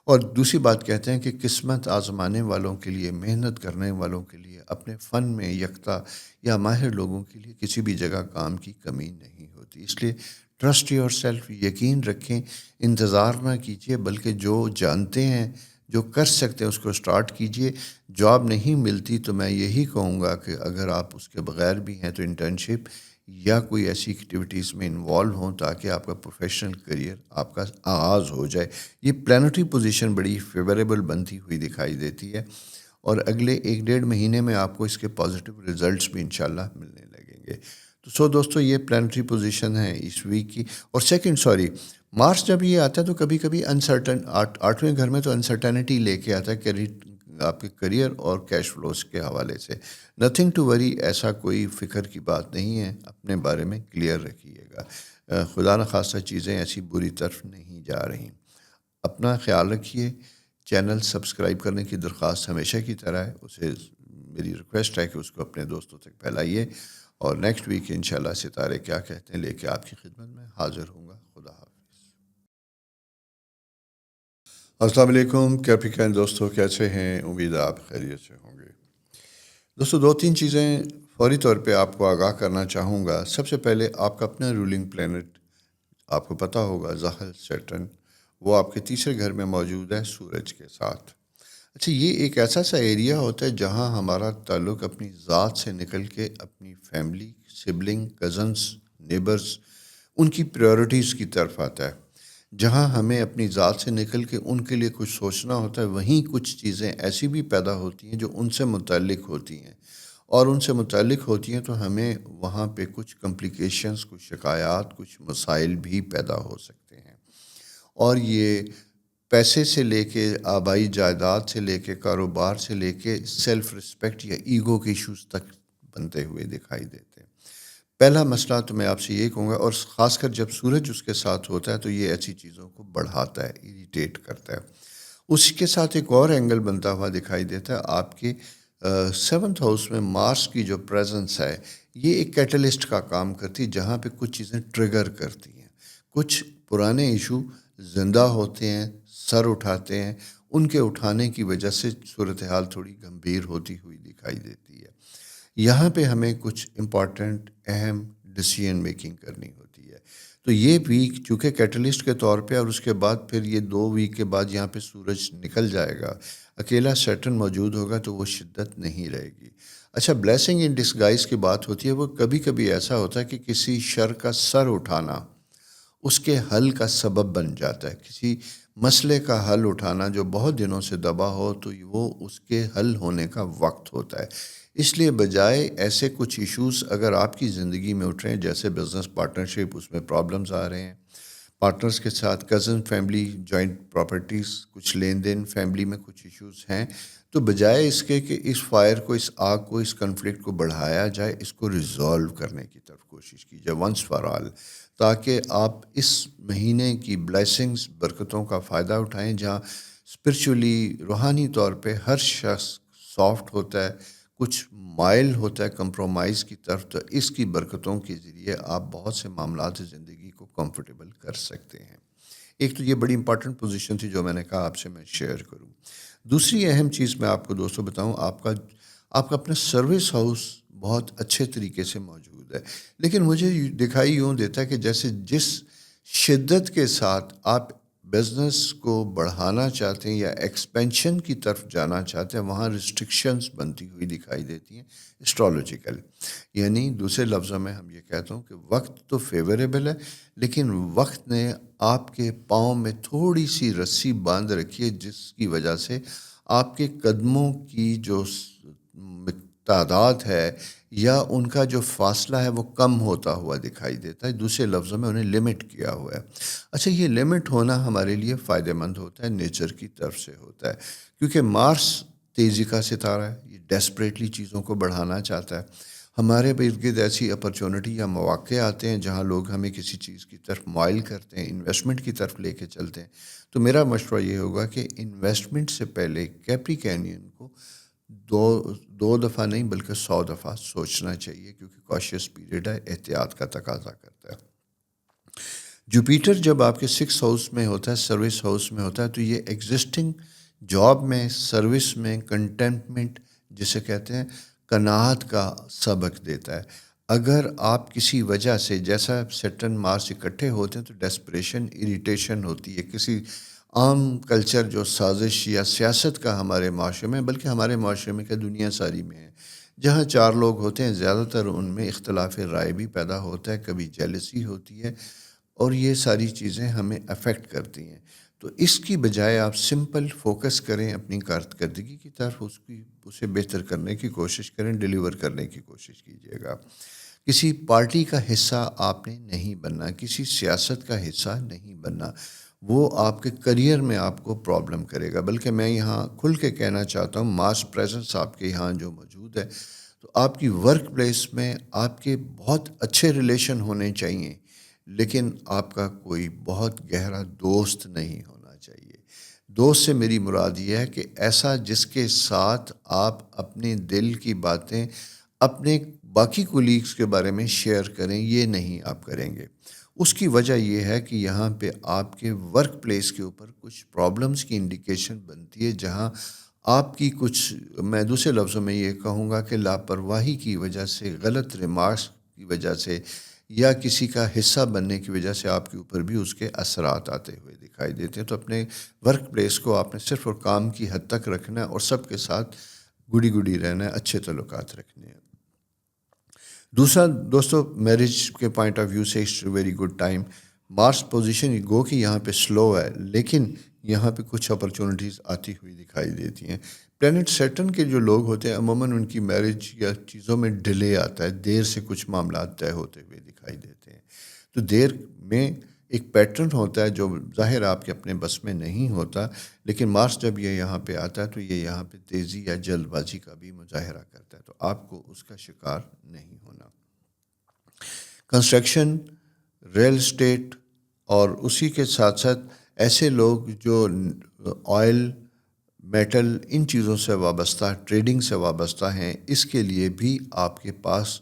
اور دوسری بات کہتے ہیں کہ قسمت آزمانے والوں کے لیے, محنت کرنے والوں کے لیے, اپنے فن میں یکتا یا ماہر لوگوں کے لیے کسی بھی جگہ کام کی کمی نہیں ہوتی. اس لیے ٹرسٹ یور سیلف, یقین رکھیں, انتظار نہ کیجیے, بلکہ جو جانتے ہیں, جو کر سکتے ہیں, اس کو سٹارٹ کیجیے. جاب نہیں ملتی تو میں یہی کہوں گا کہ اگر آپ اس کے بغیر بھی ہیں تو انٹرنشپ یا کوئی ایسی ایکٹیویٹیز میں انوالو ہوں, تاکہ آپ کا پروفیشنل کریئر آپ کا آغاز ہو جائے. یہ پلانٹری پوزیشن بڑی فیوریبل بنتی ہوئی دکھائی دیتی ہے, اور اگلے 1-1.5 مہینے میں آپ کو اس کے پازیٹیو ریزلٹس بھی انشاءاللہ ملنے لگیں گے. تو دوستو, یہ پلانٹری پوزیشن ہے اس ویک کی. اور مارس جب یہ آتا ہے تو کبھی کبھی انسرٹن, 8ویں گھر میں تو انسرٹنٹی لے کے آتا ہے آپ کے کریئر اور کیش فلوز کے حوالے سے. نتھنگ ٹو وری, ایسا کوئی فکر کی بات نہیں ہے, اپنے بارے میں کلیئر رکھیے گا. خدا نخواستہ چیزیں ایسی بری طرف نہیں جا رہی. اپنا خیال رکھیے. چینل سبسکرائب کرنے کی درخواست ہمیشہ کی طرح ہے, اسے میری ریکویسٹ ہے کہ اس کو اپنے دوستوں تک پھیلائیے. اور نیکسٹ ویک انشاءاللہ ستارے کیا کہتے ہیں لے کے آپ کی خدمت میں حاضر ہوں گا. خدا حافظ. السلام علیکم کیپیکن دوستوں, کیسے ہیں؟ امید آپ خیریت سے ہوں گے. دوستوں, 2-3 چیزیں فوری طور پہ آپ کو آگاہ کرنا چاہوں گا. سب سے پہلے آپ کا اپنا رولنگ پلینٹ آپ کو پتہ ہوگا, زحل سیٹرن, وہ آپ کے تیسرے گھر میں موجود ہے سورج کے ساتھ. اچھا, یہ ایک ایسا سا ایریا ہوتا ہے جہاں ہمارا تعلق اپنی ذات سے نکل کے اپنی فیملی, سبلنگ, کزنس, نیبرز, ان کی پریورٹیز کی طرف آتا ہے. جہاں ہمیں اپنی ذات سے نکل کے ان کے لیے کچھ سوچنا ہوتا ہے, وہیں کچھ چیزیں ایسی بھی پیدا ہوتی ہیں جو ان سے متعلق ہوتی ہیں, اور ان سے متعلق ہوتی ہیں تو ہمیں وہاں پہ کچھ کمپلیکیشنز, کچھ شکایات, کچھ مسائل بھی پیدا ہو سکتے ہیں. اور یہ پیسے سے لے کے آبائی جائیداد سے لے کے کاروبار سے لے کے سیلف رسپیکٹ یا ایگو کے ایشوز تک بنتے ہوئے دکھائی دیتے ہیں. پہلا مسئلہ تو میں آپ سے یہ کہوں گا، اور خاص کر جب سورج اس کے ساتھ ہوتا ہے تو یہ ایسی چیزوں کو بڑھاتا ہے، اریٹیٹ کرتا ہے. اس کے ساتھ ایک اور اینگل بنتا ہوا دکھائی دیتا ہے. آپ کے 7th ہاؤس میں مارس کی جو پریزنس ہے یہ ایک کیٹلسٹ کا کام کرتی ہے، جہاں پہ کچھ چیزیں ٹریگر کرتی ہیں، کچھ پرانے ایشو زندہ ہوتے ہیں، سر اٹھاتے ہیں، ان کے اٹھانے کی وجہ سے صورتحال تھوڑی گمبھیر ہوتی ہوئی دکھائی دیتی ہے. یہاں پہ ہمیں کچھ امپورٹنٹ اہم ڈیسیژن میکنگ کرنی ہوتی ہے. تو یہ ویک چونکہ کیٹلسٹ کے طور پہ، اور اس کے بعد پھر یہ 2 ویک کے بعد یہاں پہ سورج نکل جائے گا، اکیلا سیٹرن موجود ہوگا تو وہ شدت نہیں رہے گی. اچھا، بلیسنگ ان ڈسگائز کی بات ہوتی ہے. وہ کبھی کبھی ایسا ہوتا ہے کہ کسی شر کا سر اٹھانا اس کے حل کا سبب بن جاتا ہے. کسی مسئلے کا حل اٹھانا جو بہت دنوں سے دبا ہو تو وہ اس کے حل ہونے کا وقت ہوتا ہے. اس لیے بجائے ایسے کچھ ایشوز اگر آپ کی زندگی میں اٹھ رہے ہیں، جیسے بزنس پارٹنرشپ، اس میں پرابلمز آ رہے ہیں، پارٹنرز کے ساتھ، کزن فیملی، جوائنٹ پراپرٹیز، کچھ لین دین، فیملی میں کچھ ایشوز ہیں، تو بجائے اس کے کہ اس فائر کو، اس آگ کو، اس کنفلکٹ کو بڑھایا جائے، اس کو ریزالو کرنے کی طرف کوشش کی جائے ونس فار آل، تاکہ آپ اس مہینے کی بلیسنگز، برکتوں کا فائدہ اٹھائیں. جہاں اسپرچولی، روحانی طور پہ ہر شخص سافٹ ہوتا ہے، کچھ مائل ہوتا ہے کمپرومائز کی طرف، تو اس کی برکتوں کے ذریعے آپ بہت سے معاملات زندگی کو کمفرٹیبل کر سکتے ہیں. ایک تو یہ بڑی امپورٹنٹ پوزیشن تھی جو میں نے کہا آپ سے میں شیئر کروں. دوسری اہم چیز میں آپ کو دوستوں بتاؤں، آپ کا اپنا سروس ہاؤس بہت اچھے طریقے سے موجود ہے، لیکن مجھے دکھائی یوں دیتا ہے کہ جیسے جس شدت کے ساتھ آپ بزنس کو بڑھانا چاہتے ہیں یا ایکسپینشن کی طرف جانا چاہتے ہیں، وہاں ریسٹرکشنز بنتی ہوئی دکھائی دیتی ہیں اسٹرالوجیکل. یعنی دوسرے لفظوں میں ہم یہ کہتا ہوں کہ وقت تو فیوریبل ہے، لیکن وقت نے آپ کے پاؤں میں تھوڑی سی رسی باندھ رکھی ہے، جس کی وجہ سے آپ کے قدموں کی جو تعداد ہے یا ان کا جو فاصلہ ہے وہ کم ہوتا ہوا دکھائی دیتا ہے. دوسرے لفظوں میں انہیں لمٹ کیا ہوا ہے. اچھا، یہ لمٹ ہونا ہمارے لیے فائدہ مند ہوتا ہے، نیچر کی طرف سے ہوتا ہے، کیونکہ مارس تیزی کا ستارہ ہے، یہ ڈیسپریٹلی چیزوں کو بڑھانا چاہتا ہے. ہمارے ارد گرد ایسی اپرچونٹی یا مواقع آتے ہیں جہاں لوگ ہمیں کسی چیز کی طرف مائل کرتے ہیں، انویسٹمنٹ کی طرف لے کے چلتے ہیں. تو میرا مشورہ یہ ہوگا کہ انویسٹمنٹ سے پہلے کیپریکینین کو دو دفعہ نہیں بلکہ 100 دفعہ سوچنا چاہیے، کیونکہ کاشیس پیریڈ ہے، احتیاط کا تقاضا کرتا ہے. جوپیٹر جب آپ کے 6 ہاؤس میں ہوتا ہے، سروس ہاؤس میں ہوتا ہے، تو یہ ایگزسٹنگ جاب میں، سروس میں کنٹینٹمنٹ جسے کہتے ہیں، قناعت کا سبق دیتا ہے. اگر آپ کسی وجہ سے، جیسا سیٹرن مارس اکٹھے ہوتے ہیں تو ڈیسپریشن، اریٹیشن ہوتی ہے. کسی عام کلچر جو سازش یا سیاست کا ہمارے معاشرے میں، بلکہ ہمارے معاشرے میں کہ دنیا ساری میں ہے، جہاں 4 لوگ ہوتے ہیں، زیادہ تر ان میں اختلاف رائے بھی پیدا ہوتا ہے، کبھی جیلسی ہوتی ہے، اور یہ ساری چیزیں ہمیں افیکٹ کرتی ہیں. تو اس کی بجائے آپ سمپل فوکس کریں اپنی کارکردگی کی طرف، اسے بہتر کرنے کی کوشش کریں، ڈیلیور کرنے کی کوشش کیجیے گا. کسی پارٹی کا حصہ آپ نے نہیں بننا، کسی سیاست کا حصہ نہیں بننا، وہ آپ کے کریئر میں آپ کو پرابلم کرے گا. بلکہ میں یہاں کھل کے کہنا چاہتا ہوں، ماس پریزنس آپ کے یہاں جو موجود ہے، تو آپ کی ورک پلیس میں آپ کے بہت اچھے ریلیشن ہونے چاہیے، لیکن آپ کا کوئی بہت گہرا دوست نہیں ہونا چاہیے. دوست سے میری مراد یہ ہے کہ ایسا جس کے ساتھ آپ اپنے دل کی باتیں اپنے باقی کولیگز کے بارے میں شیئر کریں، یہ نہیں آپ کریں گے. اس کی وجہ یہ ہے کہ یہاں پہ آپ کے ورک پلیس کے اوپر کچھ پرابلمز کی انڈیکیشن بنتی ہے، جہاں آپ کی کچھ، میں دوسرے لفظوں میں یہ کہوں گا کہ لاپرواہی کی وجہ سے، غلط ریمارکس کی وجہ سے، یا کسی کا حصہ بننے کی وجہ سے آپ کے اوپر بھی اس کے اثرات آتے ہوئے دکھائی دیتے ہیں. تو اپنے ورک پلیس کو آپ نے صرف اور کام کی حد تک رکھنا ہے، اور سب کے ساتھ گڈی گڈی رہنا ہے، اچھے تعلقات رکھنے ہیں. دوسرا دوستو، میرج کے پوائنٹ آف ویو سے it's very good time. Mars position گو کہ یہاں پہ سلو ہے، لیکن یہاں پہ کچھ اپرچونٹیز آتی ہوئی دکھائی دیتی ہیں. پلینٹ سیٹرن کے جو لوگ ہوتے ہیں، عموماً ان کی میرج یا چیزوں میں ڈیلے آتا ہے، دیر سے کچھ معاملات طے ہوتے ہوئے دکھائی دیتے ہیں. تو دیر میں ایک پیٹرن ہوتا ہے جو ظاہر آپ کے اپنے بس میں نہیں ہوتا، لیکن مارس جب یہ یہاں پہ آتا ہے تو یہ یہاں پہ تیزی یا جلد بازی کا بھی مظاہرہ کرتا ہے، تو آپ کو اس کا شکار نہیں ہونا۔ کنسٹرکشن، ریل اسٹیٹ اور اسی کے ساتھ ساتھ ایسے لوگ جو آئل، میٹل، ان چیزوں سے وابستہ، ٹریڈنگ سے وابستہ ہیں، اس کے لیے بھی آپ کے پاس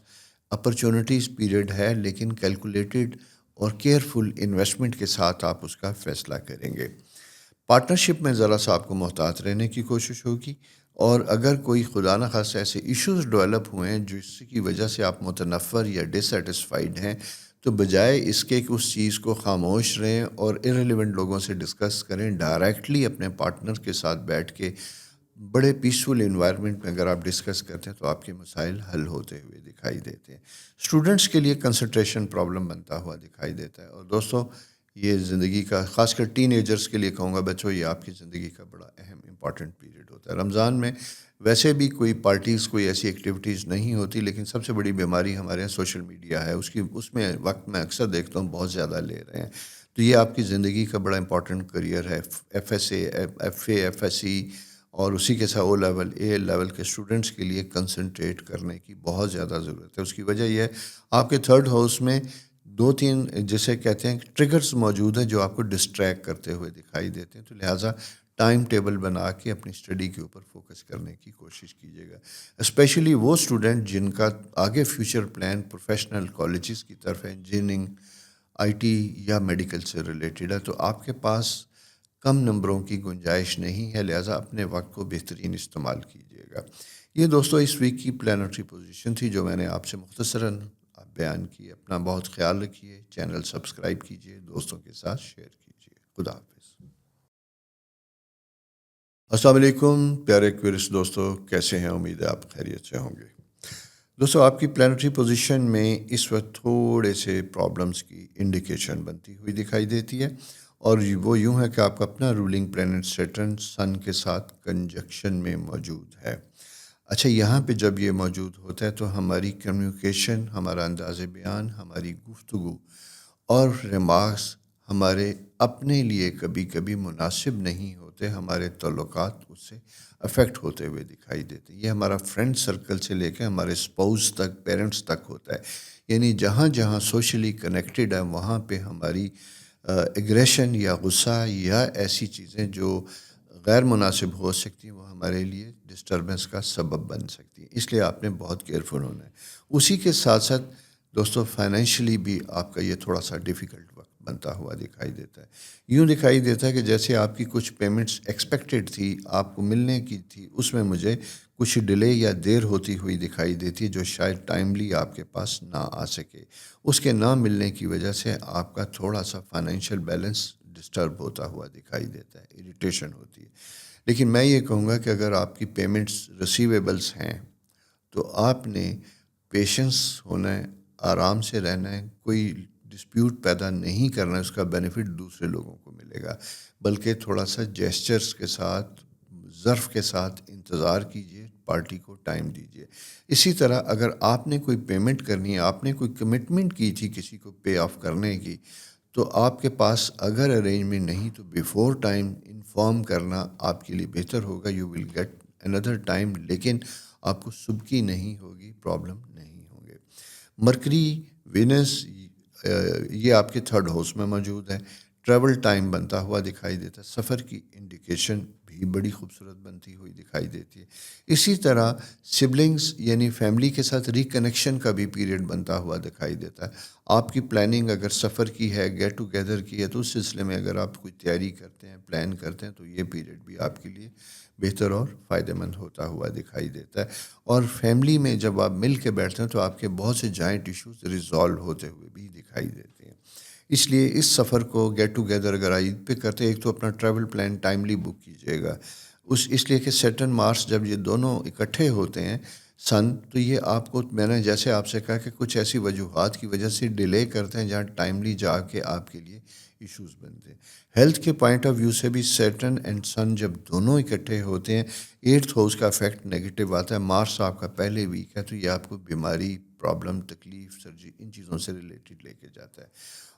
اپرچونٹیز پیریڈ ہے، لیکن کیلکولیٹڈ اور کیئرفل انویسٹمنٹ کے ساتھ آپ اس کا فیصلہ کریں گے۔ پارٹنرشپ میں ذرا سا آپ کو محتاط رہنے کی کوشش ہوگی، اور اگر کوئی خدا نخواستہ ایسے ایشوز ڈیولپ ہوئے ہیں جس کی وجہ سے آپ متنفر یا ڈسسیٹسفائیڈ ہیں، تو بجائے اس کے کہ اس چیز کو خاموش رہیں اور ارریلیونٹ لوگوں سے ڈسکس کریں، ڈائریکٹلی اپنے پارٹنر کے ساتھ بیٹھ کے بڑے پیسفل انوائرمنٹ میں اگر آپ ڈسکس کرتے ہیں تو آپ کے مسائل حل ہوتے ہوئے دکھائی دیتے ہیں۔ اسٹوڈنٹس کے لیے کنسنٹریشن پرابلم بنتا ہوا دکھائی دیتا ہے، اور دوستوں یہ زندگی کا، خاص کر ٹین ایجرز کے لیے کہوں گا بچوں، یہ آپ کی زندگی کا بڑا اہم امپورٹنٹ پیریڈ ہوتا ہے۔ رمضان میں ویسے بھی کوئی پارٹیز، کوئی ایسی ایکٹیویٹیز نہیں ہوتی، لیکن سب سے بڑی بیماری ہمارے یہاں سوشل میڈیا ہے، اس میں وقت میں اکثر دیکھتا ہوں بہت زیادہ لے رہے ہیں، تو یہ آپ کی زندگی کا بڑا امپورٹنٹ کریئر ہے۔ F S A, F S C اور اسی کے ساتھ او لیول، اے لیول کے اسٹوڈنٹس کے لیے کنسنٹریٹ کرنے کی بہت زیادہ ضرورت ہے۔ اس کی وجہ یہ ہے آپ کے تھرڈ ہاؤس میں 2-3 جسے کہتے ہیں ٹریگرز موجود ہیں جو آپ کو ڈسٹریکٹ کرتے ہوئے دکھائی دیتے ہیں، تو لہٰذا ٹائم ٹیبل بنا کے اپنی اسٹڈی کے اوپر فوکس کرنے کی کوشش کیجیے گا، اسپیشلی وہ اسٹوڈنٹ جن کا آگے فیوچر پلان پروفیشنل کالجز کی طرف ہے، انجینئرنگ، آئی ٹی یا میڈیکل سے ریلیٹڈ ہے، تو آپ کے پاس کم نمبروں کی گنجائش نہیں ہے، لہٰذا اپنے وقت کو بہترین استعمال کیجیے گا۔ یہ دوستوں اس ویک کی پلانٹری پوزیشن تھی جو میں نے آپ سے مختصراً بیان کی۔ اپنا بہت خیال رکھیے، چینل سبسکرائب کیجیے، دوستوں کے ساتھ شیئر کیجیے۔ خدا حافظ۔ السلام علیکم پیارے ایکویرس دوستو، کیسے ہیں؟ امید ہے آپ خیریت سے ہوں گے۔ دوستو آپ کی پلانٹری پوزیشن میں اس وقت تھوڑے سے پرابلمس کی انڈیکیشن بنتی ہوئی دکھائی دیتی ہے، اور وہ یوں ہے کہ آپ کا اپنا رولنگ پلانٹ سیٹرن سن کے ساتھ کنجکشن میں موجود ہے۔ اچھا، یہاں پہ جب یہ موجود ہوتا ہے تو ہماری کمیونیکیشن، ہمارا انداز بیان، ہماری گفتگو اور ریمارکس ہمارے اپنے لیے کبھی کبھی مناسب نہیں ہوتے، ہمارے تعلقات اس سے افیکٹ ہوتے ہوئے دکھائی دیتے ہیں۔ یہ ہمارا فرینڈ سرکل سے لے کے ہمارے اسپاؤس تک، پیرنٹس تک ہوتا ہے، یعنی جہاں جہاں سوشلی کنیکٹڈ ہے وہاں پہ ہماری ایگریشن یا غصہ یا ایسی چیزیں جو غیر مناسب ہو سکتی ہیں وہ ہمارے لیے ڈسٹربنس کا سبب بن سکتی ہیں، اس لیے آپ نے بہت کیئرفل ہونا ہے۔ اسی کے ساتھ ساتھ دوستو فائنینشلی بھی آپ کا یہ تھوڑا سا ڈیفیکلٹ وقت بنتا ہوا دکھائی دیتا ہے۔ یوں دکھائی دیتا ہے کہ جیسے آپ کی کچھ پیمنٹس ایکسپیکٹڈ تھی، آپ کو ملنے کی تھی، اس میں مجھے کچھ ڈیلے یا دیر ہوتی ہوئی دکھائی دیتی ہے جو شاید ٹائملی آپ کے پاس نہ آ سکے۔ اس کے نہ ملنے کی وجہ سے آپ کا تھوڑا سا فائنینشیل بیلنس ڈسٹرب ہوتا ہوا دکھائی دیتا ہے، اریٹیشن ہوتی ہے۔ لیکن میں یہ کہوں گا کہ اگر آپ کی پیمنٹس ریسیویبلس ہیں تو آپ نے پیشنس ہونا ہے، آرام سے رہنا ہے، کوئی ڈسپیوٹ پیدا نہیں کرنا ہے، اس کا بینیفٹ دوسرے لوگوں کو ملے گا، بلکہ تھوڑا سا جیسچرز کے ساتھ، ظرف کے ساتھ انتظار کیجیے، پارٹی کو ٹائم دیجیے۔ اسی طرح اگر آپ نے کوئی پیمنٹ کرنی ہے، آپ نے کوئی کمٹمنٹ کی تھی کسی کو پے آف کرنے کی، تو آپ کے پاس اگر ارینجمنٹ نہیں تو بیفور ٹائم انفارم کرنا آپ کے لیے بہتر ہوگا۔ یو ول گیٹ اندر ٹائم، لیکن آپ کو سبکی نہیں ہوگی، پرابلم نہیں ہوں گے۔ مرکری، وینس یہ آپ کے تھرڈ ہاؤس میں موجود ہے، ٹریول ٹائم بنتا ہوا دکھائی دیتا ہے، سفر کی انڈیکیشن بھی بڑی خوبصورت بنتی ہوئی دکھائی دیتی ہے۔ اسی طرح سبلنگز یعنی فیملی کے ساتھ ریکنیکشن کا بھی پیریڈ بنتا ہوا دکھائی دیتا ہے۔ آپ کی پلاننگ اگر سفر کی ہے، گیٹ ٹوگیدر کی ہے، تو اس سلسلے میں اگر آپ کوئی تیاری کرتے ہیں، پلان کرتے ہیں، تو یہ پیریڈ بھی آپ کے لیے بہتر اور فائدہ مند ہوتا ہوا دکھائی دیتا ہے۔ اور فیملی میں جب آپ مل کے بیٹھتے ہیں تو آپ کے بہت سے جوائنٹ ایشوز ریزالو ہوتے ہوئے بھی دکھائی دیتے ہیں۔ اس لیے اس سفر کو گیٹ ٹوگیدر اگر عید پہ کرتے ہیں، ایک تو اپنا ٹریول پلان ٹائملی بک کیجیے گا، اس لیے کہ سیٹرن مارس جب یہ دونوں اکٹھے ہوتے ہیں سن، تو یہ آپ کو، میں نے جیسے آپ سے کہا کہ کچھ ایسی وجوہات کی وجہ سے ڈیلے کرتے ہیں جہاں ٹائملی جا کے آپ کے لیے ایشوز بنتے ہیں۔ ہیلتھ کے پوائنٹ آف ویو سے بھی سیٹرن اینڈ سن جب دونوں اکٹھے ہوتے ہیں، 8th ہاؤس کا افیکٹ نیگیٹو آتا ہے۔ مارس آپ کا پہلے ویک ہے تو یہ آپ کو بیماری، پرابلم، تکلیف، سرجری، ان چیزوں سے ریلیٹڈ لے کے جاتا ہے۔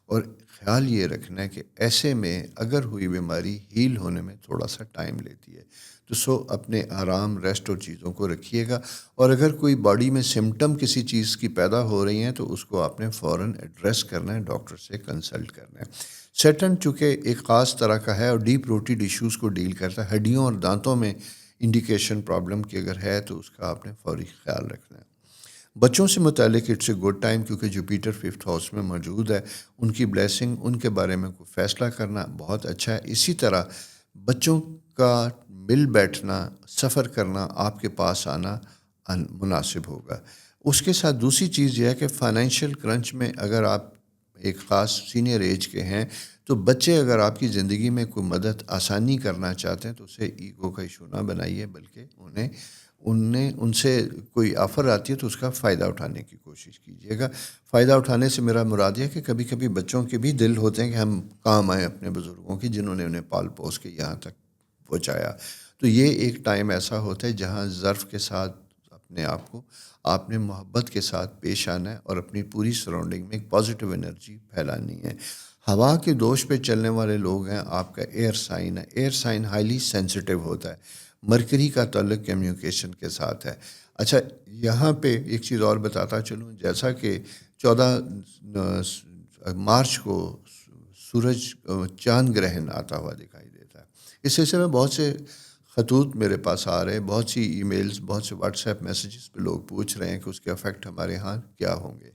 اور خیال یہ رکھنا ہے کہ ایسے میں اگر ہوئی بیماری ہیل ہونے میں تھوڑا سا ٹائم لیتی ہے، تو اپنے آرام، ریسٹ اور چیزوں کو رکھیے گا. اور اگر کوئی باڈی میں سمٹم کسی چیز کی پیدا ہو رہی ہیں تو اس کو آپ نے فوراً ایڈریس کرنا ہے، ڈاکٹر سے کنسلٹ کرنا ہے. سیٹن چونکہ ایک خاص طرح کا ہے اور ڈیپ روٹیڈ ایشوز کو ڈیل کرتا ہے، ہڈیوں اور دانتوں میں انڈیکیشن پرابلم کی اگر ہے تو اس کا آپ نے فوری خیال رکھنا ہے. بچوں سے متعلق اٹس اے گڈ ٹائم، کیونکہ جوپیٹر 5th ہاؤس میں موجود ہے. ان کی بلیسنگ، ان کے بارے میں کوئی فیصلہ کرنا بہت اچھا ہے. اسی طرح بچوں کا مل بیٹھنا، سفر کرنا، آپ کے پاس آنا مناسب ہوگا. اس کے ساتھ دوسری چیز یہ ہے کہ فائنینشیل کرنچ میں اگر آپ ایک خاص سینئر ایج کے ہیں تو بچے اگر آپ کی زندگی میں کوئی مدد آسانی کرنا چاہتے ہیں تو اسے ایگو کا ایشو نہ بنائیے، بلکہ ان سے کوئی آفر آتی ہے تو اس کا فائدہ اٹھانے کی کوشش کیجیے گا. فائدہ اٹھانے سے میرا مراد ہے کہ کبھی کبھی بچوں کے بھی دل ہوتے ہیں کہ ہم کام آئیں اپنے بزرگوں کی، جنہوں نے انہیں پال پوس کے یہاں تک پہنچایا. تو یہ ایک ٹائم ایسا ہوتا ہے جہاں ظرف کے ساتھ اپنے آپ کو آپ نے محبت کے ساتھ پیش آنا ہے اور اپنی پوری سراؤنڈنگ میں ایک پازیٹیو انرجی پھیلانی ہے. ہوا کے دوش پہ چلنے والے لوگ ہیں، آپ کا ایئر سائن ہے. ایئر سائن ہائیلی سینسٹیو ہوتا ہے. مرکری کا تعلق کمیونیکیشن کے ساتھ ہے. اچھا، یہاں پہ ایک چیز اور بتاتا چلوں، جیسا کہ 14 مارچ کو سورج چاند گرہن آتا ہوا دکھائی دیتا ہے. اس سلسلے میں بہت سے خطوط میرے پاس آ رہے ہیں، بہت سی ای میلز، بہت سے واٹس ایپ میسیجز پہ لوگ پوچھ رہے ہیں کہ اس کے افیکٹ ہمارے ہاں کیا ہوں گے.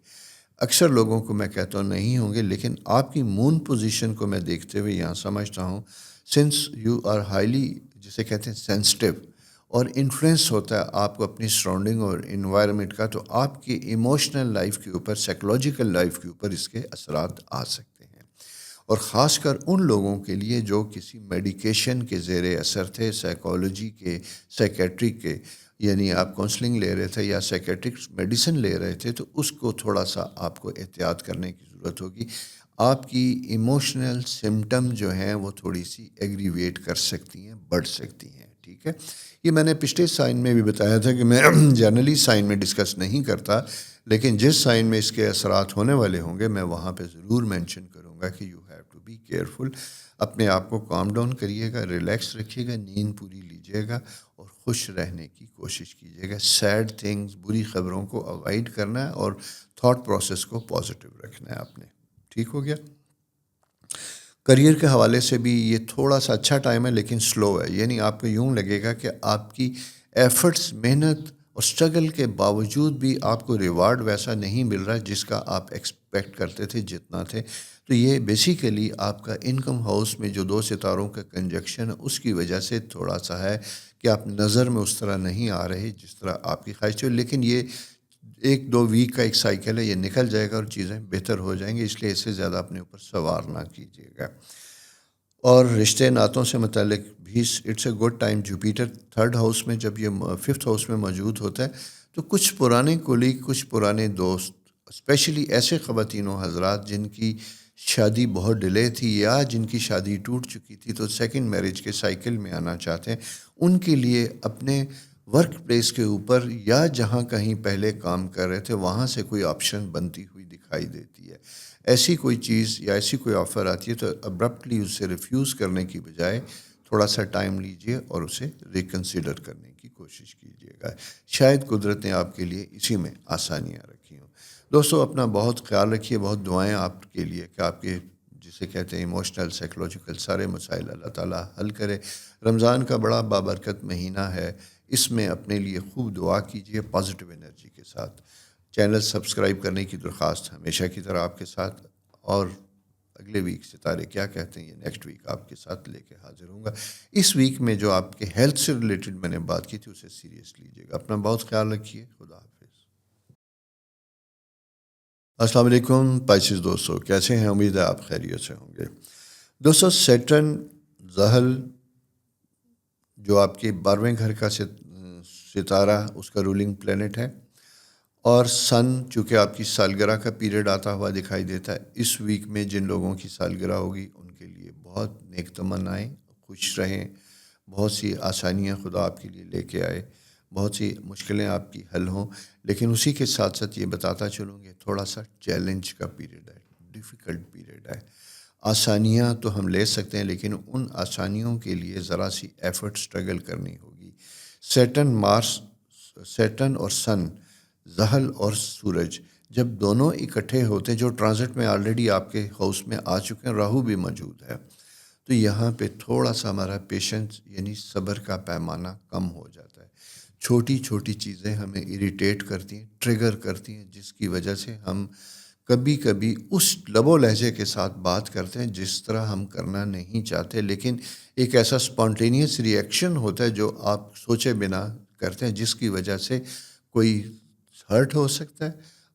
اکثر لوگوں کو میں کہتا ہوں نہیں ہوں گے، لیکن آپ کی مون پوزیشن کو میں دیکھتے ہوئے یہاں سمجھتا ہوں، سنس یو آر ہائیلی، جسے کہتے ہیں سینسٹیو، اور انفلوئنس ہوتا ہے آپ کو اپنی سراؤنڈنگ اور انوائرمنٹ کا، تو آپ کی ایموشنل لائف کے اوپر، سائیکولوجیکل لائف کے اوپر اس کے اثرات آ سکتے ہیں. اور خاص کر ان لوگوں کے لیے جو کسی میڈیکیشن کے زیر اثر تھے، سائیکالوجی کے، سائیکیٹری کے، یعنی آپ کونسلنگ لے رہے تھے یا سائیکیٹرک میڈیسن لے رہے تھے، تو اس کو تھوڑا سا آپ کو احتیاط کرنے کی ضرورت ہوگی. آپ کی ایموشنل سمٹم جو ہیں وہ تھوڑی سی ایگریویٹ کر سکتی ہیں، بڑھ سکتی ہیں. ٹھیک ہے، یہ میں نے پچھلے سائن میں بھی بتایا تھا کہ میں جنرلی سائن میں ڈسکس نہیں کرتا، لیکن جس سائن میں اس کے اثرات ہونے والے ہوں گے میں وہاں پہ ضرور مینشن کروں گا کہ you have to be careful. اپنے آپ کو کام ڈاؤن کریے گا، ریلیکس رکھیے گا، نیند پوری لیجیے گا اور خوش رہنے کی کوشش کیجیے گا. سیڈ تھنگز، بری خبروں کو اوائڈ کرنا ہے اور تھاٹ پروسیس کو پازیٹیو رکھنا ہے آپ نے. ٹھیک ہو گیا. کریئر کے حوالے سے بھی یہ تھوڑا سا اچھا ٹائم ہے لیکن سلو ہے. یعنی آپ کو یوں لگے گا کہ آپ کی ایفرٹس، محنت اور سٹرگل کے باوجود بھی آپ کو ریوارڈ ویسا نہیں مل رہا جس کا آپ ایکسپیکٹ کرتے تھے، جتنا تھے. تو یہ بیسیکلی آپ کا انکم ہاؤس میں جو 2 ستاروں کا کنجکشن ہے اس کی وجہ سے تھوڑا سا ہے کہ آپ نظر میں اس طرح نہیں آ رہے جس طرح آپ کی خواہش تھی. لیکن یہ 1-2 ویک کا ایک سائیکل ہے، یہ نکل جائے گا اور چیزیں بہتر ہو جائیں گی. اس لیے اس سے زیادہ اپنے اوپر سوار نہ کیجیے گا. اور رشتے ناتوں سے متعلق بھی it's a good time. Jupiter 3rd house میں جب یہ 5th ہاؤس میں موجود ہوتا ہے تو کچھ پرانے کولیگ، کچھ پرانے دوست، اسپیشلی ایسے خواتین و حضرات جن کی شادی بہت ڈیلے تھی یا جن کی شادی ٹوٹ چکی تھی تو سیکنڈ میرج کے سائیکل میں آنا چاہتے ہیں، ان کے لیے اپنے ورک پلیس کے اوپر یا جہاں کہیں پہلے کام کر رہے تھے وہاں سے کوئی آپشن بنتی ہوئی دکھائی دیتی ہے. ایسی کوئی چیز یا ایسی کوئی آفر آتی ہے تو ابرپٹلی اسے ریفیوز کرنے کی بجائے تھوڑا سا ٹائم لیجئے اور اسے ریکنسیڈر کرنے کی کوشش کیجیے گا. شاید قدرت نے آپ کے لیے اسی میں آسانیاں رکھی ہوں. دوستو، اپنا بہت خیال رکھیے. بہت دعائیں آپ کے لیے کہ آپ کے جسے کہتے ہیں ایموشنل، سائیکولوجیکل سارے مسائل اللہ تعالیٰ حل کرے. رمضان کا بڑا بابرکت مہینہ ہے، اس میں اپنے لیے خوب دعا کیجیے پازیٹیو انرجی کے ساتھ. چینل سبسکرائب کرنے کی درخواست ہمیشہ کی طرح آپ کے ساتھ، اور اگلے ویک ستارے کیا کہتے ہیں یہ نیکسٹ ویک آپ کے ساتھ لے کے حاضر ہوں گا. اس ویک میں جو آپ کے ہیلتھ سے ریلیٹڈ میں نے بات کی تھی اسے سیریس لیجیے گا. اپنا بہت خیال رکھیے. خدا حافظ. السلام علیکم پائسز دوستو، کیسے ہیں؟ امید ہے آپ خیریت سے ہوں گے. دوستو، سیٹرن زحل جو آپ کے 12ویں گھر کا ستارہ، اس کا رولنگ پلینٹ ہے، اور سن چونکہ آپ کی سالگرہ کا پیریڈ آتا ہوا دکھائی دیتا ہے. اس ویک میں جن لوگوں کی سالگرہ ہوگی ان کے لیے بہت نیک تمنائیں، خوش رہیں، بہت سی آسانیاں خدا آپ کے لیے لے کے آئے، بہت سی مشکلیں آپ کی حل ہوں. لیکن اسی کے ساتھ ساتھ یہ بتاتا چلوں گے تھوڑا سا چیلنج کا پیریڈ ہے، ڈیفیکلٹ پیریڈ ہے. آسانیاں تو ہم لے سکتے ہیں لیکن ان آسانیوں کے لیے ذرا سی ایفرٹ اسٹرگل کرنی ہوگی. سیٹن اور سن، زحل اور سورج جب دونوں اکٹھے ہوتے ہیں، جو ٹرانزٹ میں آلریڈی آپ کے ہاؤس میں آ چکے ہیں، راہو بھی موجود ہے، تو یہاں پہ تھوڑا سا ہمارا پیشنس یعنی صبر کا پیمانہ کم ہو جاتا ہے. چھوٹی چھوٹی چیزیں ہمیں اریٹیٹ کرتی ہیں، ٹریگر کرتی ہیں، جس کی وجہ سے ہم کبھی کبھی اس لب و لہجے کے ساتھ بات کرتے ہیں جس طرح ہم کرنا نہیں چاہتے، لیکن ایک ایسا اسپونٹینیس ری ایکشن ہوتا ہے جو آپ سوچے بنا کرتے ہیں، جس کی وجہ سے کوئی ہرٹ ہو سکتا ہے،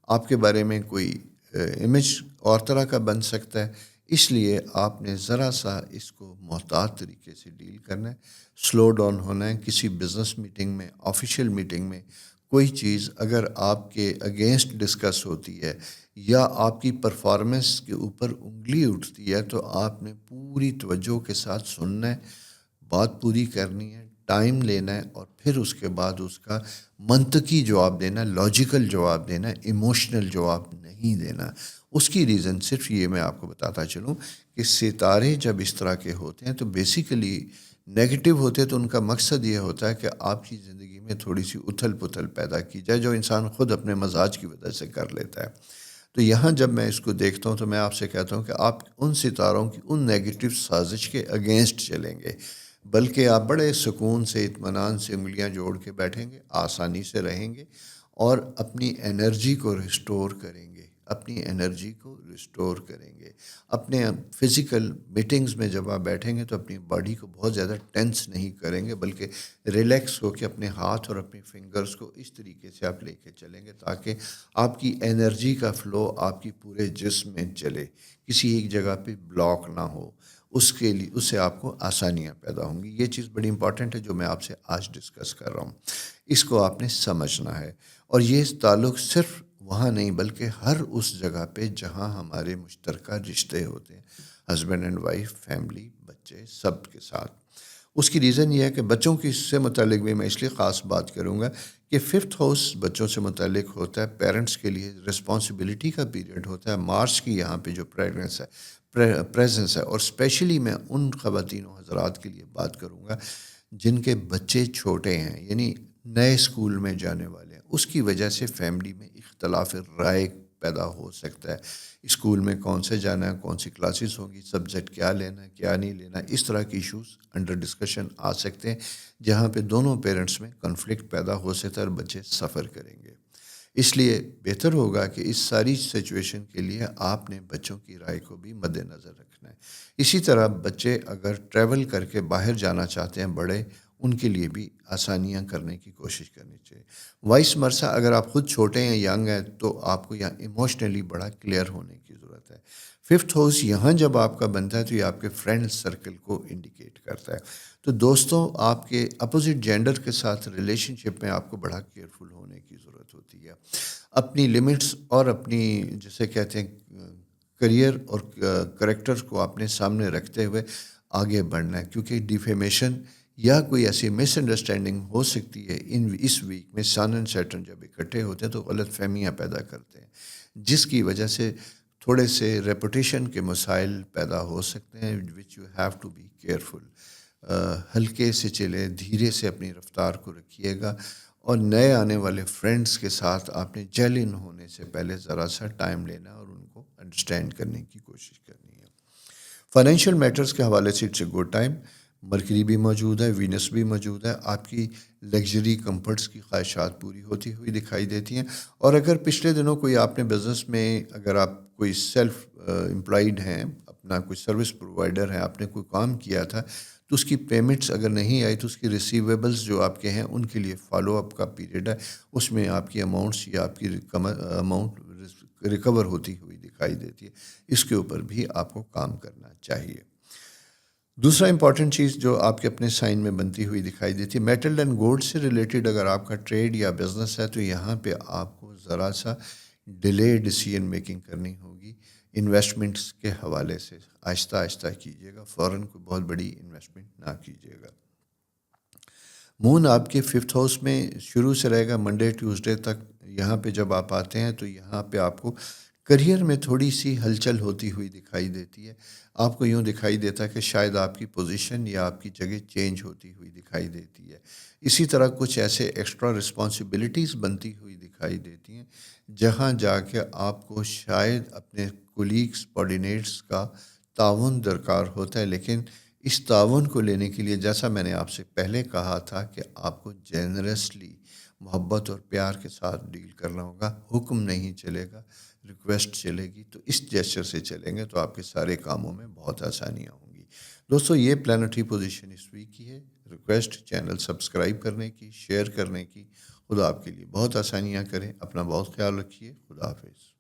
آپ کے بارے میں کوئی امیج اور طرح کا بن سکتا ہے. اس لیے آپ نے ذرا سا اس کو محتاط طریقے سے ڈیل کرنا ہے، سلو ڈاؤن ہونا ہے. کسی بزنس میٹنگ میں، آفیشیل میٹنگ میں کوئی چیز اگر آپ کے اگینسٹ ڈسکس ہوتی ہے یا آپ کی پرفارمنس کے اوپر انگلی اٹھتی ہے، تو آپ نے پوری توجہ کے ساتھ سننا ہے، بات پوری کرنی ہے، ٹائم لینا ہے، اور پھر اس کے بعد اس کا منطقی جواب دینا، لاجیکل جواب دینا، ایموشنل جواب نہیں دینا. اس کی ریزن صرف یہ میں آپ کو بتاتا چلوں کہ ستارے جب اس طرح کے ہوتے ہیں تو بیسیکلی نیگیٹو ہوتے ہیں، تو ان کا مقصد یہ ہوتا ہے کہ آپ کی زندگی میں تھوڑی سی اتھل پتھل پیدا کی جائے، جو انسان خود اپنے مزاج کی وجہ سے کر لیتا ہے. تو یہاں جب میں اس کو دیکھتا ہوں تو میں آپ سے کہتا ہوں کہ آپ ان ستاروں کی ان نیگیٹو سازش کے اگینسٹ چلیں گے، بلکہ آپ بڑے سکون سے، اطمینان سے انگلیاں جوڑ کے بیٹھیں گے، آسانی سے رہیں گے اور اپنی انرجی کو ریسٹور کریں گے. اپنے فزیکل میٹنگز میں جب آپ بیٹھیں گے تو اپنی باڈی کو بہت زیادہ ٹینس نہیں کریں گے، بلکہ ریلیکس ہو کے اپنے ہاتھ اور اپنی فنگرز کو اس طریقے سے آپ لے کے چلیں گے تاکہ آپ کی انرجی کا فلو آپ کی پورے جسم میں چلے، کسی ایک جگہ پہ بلاک نہ ہو. اس کے لیے اس سے آپ کو آسانیاں پیدا ہوں گی. یہ چیز بڑی امپورٹنٹ ہے جو میں آپ سے آج ڈسکس کر رہا ہوں. اس کو آپ نے سمجھنا ہے، اور یہ تعلق صرف وہاں نہیں بلکہ ہر اس جگہ پہ جہاں ہمارے مشترکہ رشتے ہوتے ہیں، ہسبینڈ اینڈ وائف، فیملی، بچے، سب کے ساتھ. اس کی ریزن یہ ہے کہ بچوں کی سے متعلق بھی میں اس لیے خاص بات کروں گا کہ 5th ہاؤس بچوں سے متعلق ہوتا ہے، پیرنٹس کے لیے رسپانسبلٹی کا پیریڈ ہوتا ہے. مارس کی یہاں پہ جو پریزنس ہے، اور اسپیشلی میں ان خواتین و حضرات کے لیے بات کروں گا جن کے بچے چھوٹے ہیں، یعنی نئے اسکول میں جانے والے ہیں. اس کی وجہ سے فیملی میں اختلاف رائے پیدا ہو سکتا ہے. اسکول میں کون سے جانا ہے، کون سی کلاسز ہوں گی، سبجیکٹ کیا لینا ہے، کیا نہیں لینا، اس طرح کی ایشوز انڈر ڈسکشن آ سکتے ہیں جہاں پہ دونوں پیرنٹس میں کنفلکٹ پیدا ہو سکتا ہے اور بچے سفر کریں گے. اس لیے بہتر ہوگا کہ اس ساری سچویشن کے لیے آپ نے بچوں کی رائے کو بھی مد نظر رکھنا ہے. اسی طرح بچے اگر ٹریول کر کے باہر جانا چاہتے ہیں، بڑے، ان کے لیے بھی آسانیاں کرنے کی کوشش کرنی چاہیے. وائس مرسا اگر آپ خود چھوٹے ہیں، ینگ ہیں، تو آپ کو یہاں ایموشنلی بڑا کلیئر ہونے کی ضرورت ہے. 5th ہاؤس یہاں جب آپ کا بنتا ہے تو یہ آپ کے فرینڈ سرکل کو انڈیکیٹ کرتا ہے. تو دوستوں، آپ کے اپوزٹ جینڈر کے ساتھ ریلیشن شپ میں آپ کو بڑا کیئرفل ہونے کی ضرورت ہوتی ہے. اپنی لمٹس اور اپنی جسے کہتے ہیں کریئر اور کریکٹر کو اپنے سامنے رکھتے ہوئے آگے بڑھنا ہے، کیونکہ ڈیفیمیشن یا کوئی ایسی مس انڈرسٹینڈنگ ہو سکتی ہے. اس ویک میں سن اینڈ سیٹرن جب اکٹھے ہوتے ہیں تو غلط فہمیاں پیدا کرتے ہیں، جس کی وجہ سے تھوڑے سے ریپوٹیشن کے مسائل پیدا ہو سکتے ہیں، which you have to be careful. ہلکے سے چلے، دھیرے سے اپنی رفتار کو رکھیے گا، اور نئے آنے والے فرینڈس کے ساتھ آپ نے جیل ان ہونے سے پہلے ذرا سا ٹائم لینا اور ان کو انڈرسٹینڈ کرنے کی کوشش کرنی ہے. فائنینشیل میٹرز کے حوالے سے it's a good time. Mercury بھی موجود ہے، وینس بھی موجود ہے. آپ کی لگژری کمفرٹس کی خواہشات پوری ہوتی ہوئی دکھائی دیتی ہیں. اور اگر پچھلے دنوں کوئی آپ نے بزنس میں، اگر آپ کوئی سیلف امپلائڈ ہیں، اپنا کوئی سروس پرووائڈر ہے، آپ نے کوئی کام کیا تھا تو اس کی پیمنٹس اگر نہیں آئی تو اس کی ریسیویبلس جو آپ کے ہیں ان کے لیے فالو اپ کا پیریڈ ہے. اس میں آپ کی اماؤنٹس یا آپ کی اماؤنٹ ریکور ہوتی ہوئی دکھائی دیتی ہے. اس کے اوپر بھی آپ کو کام کرنا چاہیے. دوسرا امپورٹنٹ چیز جو آپ کے اپنے سائن میں بنتی ہوئی دکھائی دیتی ہے، میٹل اینڈ گولڈ سے ریلیٹڈ اگر آپ کا ٹریڈ یا بزنس ہے تو یہاں پہ آپ کو ذرا سا ڈیلے ڈیسیجن میکنگ کرنی ہوگی. انویسٹمنٹس کے حوالے سے آہستہ آہستہ کیجیے گا، فوراً کوئی بہت بڑی انویسٹمنٹ نہ کیجیے گا. مون آپ کے 5th ہاؤس میں شروع سے رہے گا منڈے ٹیوزڈے تک. یہاں پہ جب آپ آتے ہیں تو یہاں پہ آپ کو کریئر میں تھوڑی سی ہلچل ہوتی ہوئی دکھائی دیتی ہے. آپ کو یوں دکھائی دیتا ہے کہ شاید آپ کی پوزیشن یا آپ کی جگہ چینج ہوتی ہوئی دکھائی دیتی ہے. اسی طرح کچھ ایسے ایکسٹرا رسپانسبلٹیز بنتی ہوئی دکھائی دیتی ہیں جہاں جا کے آپ کو شاید اپنے کولیگس کوآرڈینیٹس کا تعاون درکار ہوتا ہے. لیکن اس تعاون کو لینے کے لیے جیسا میں نے آپ سے پہلے کہا تھا کہ آپ کو جنرسلی محبت اور پیار کے ساتھ ڈیل کرنا ہوگا. حکم نہیں چلے گا، ریکویسٹ چلے گی. تو اس جیسچر سے چلیں گے تو آپ کے سارے کاموں میں بہت آسانیاں ہوں گی. دوستو یہ پلانٹری پوزیشن اس ویک کی ہے. ریکویسٹ چینل سبسکرائب کرنے کی، شیئر کرنے کی. خدا آپ کے لیے بہت آسانیاں کریں. اپنا بہت خیال رکھیے. خدا حافظ.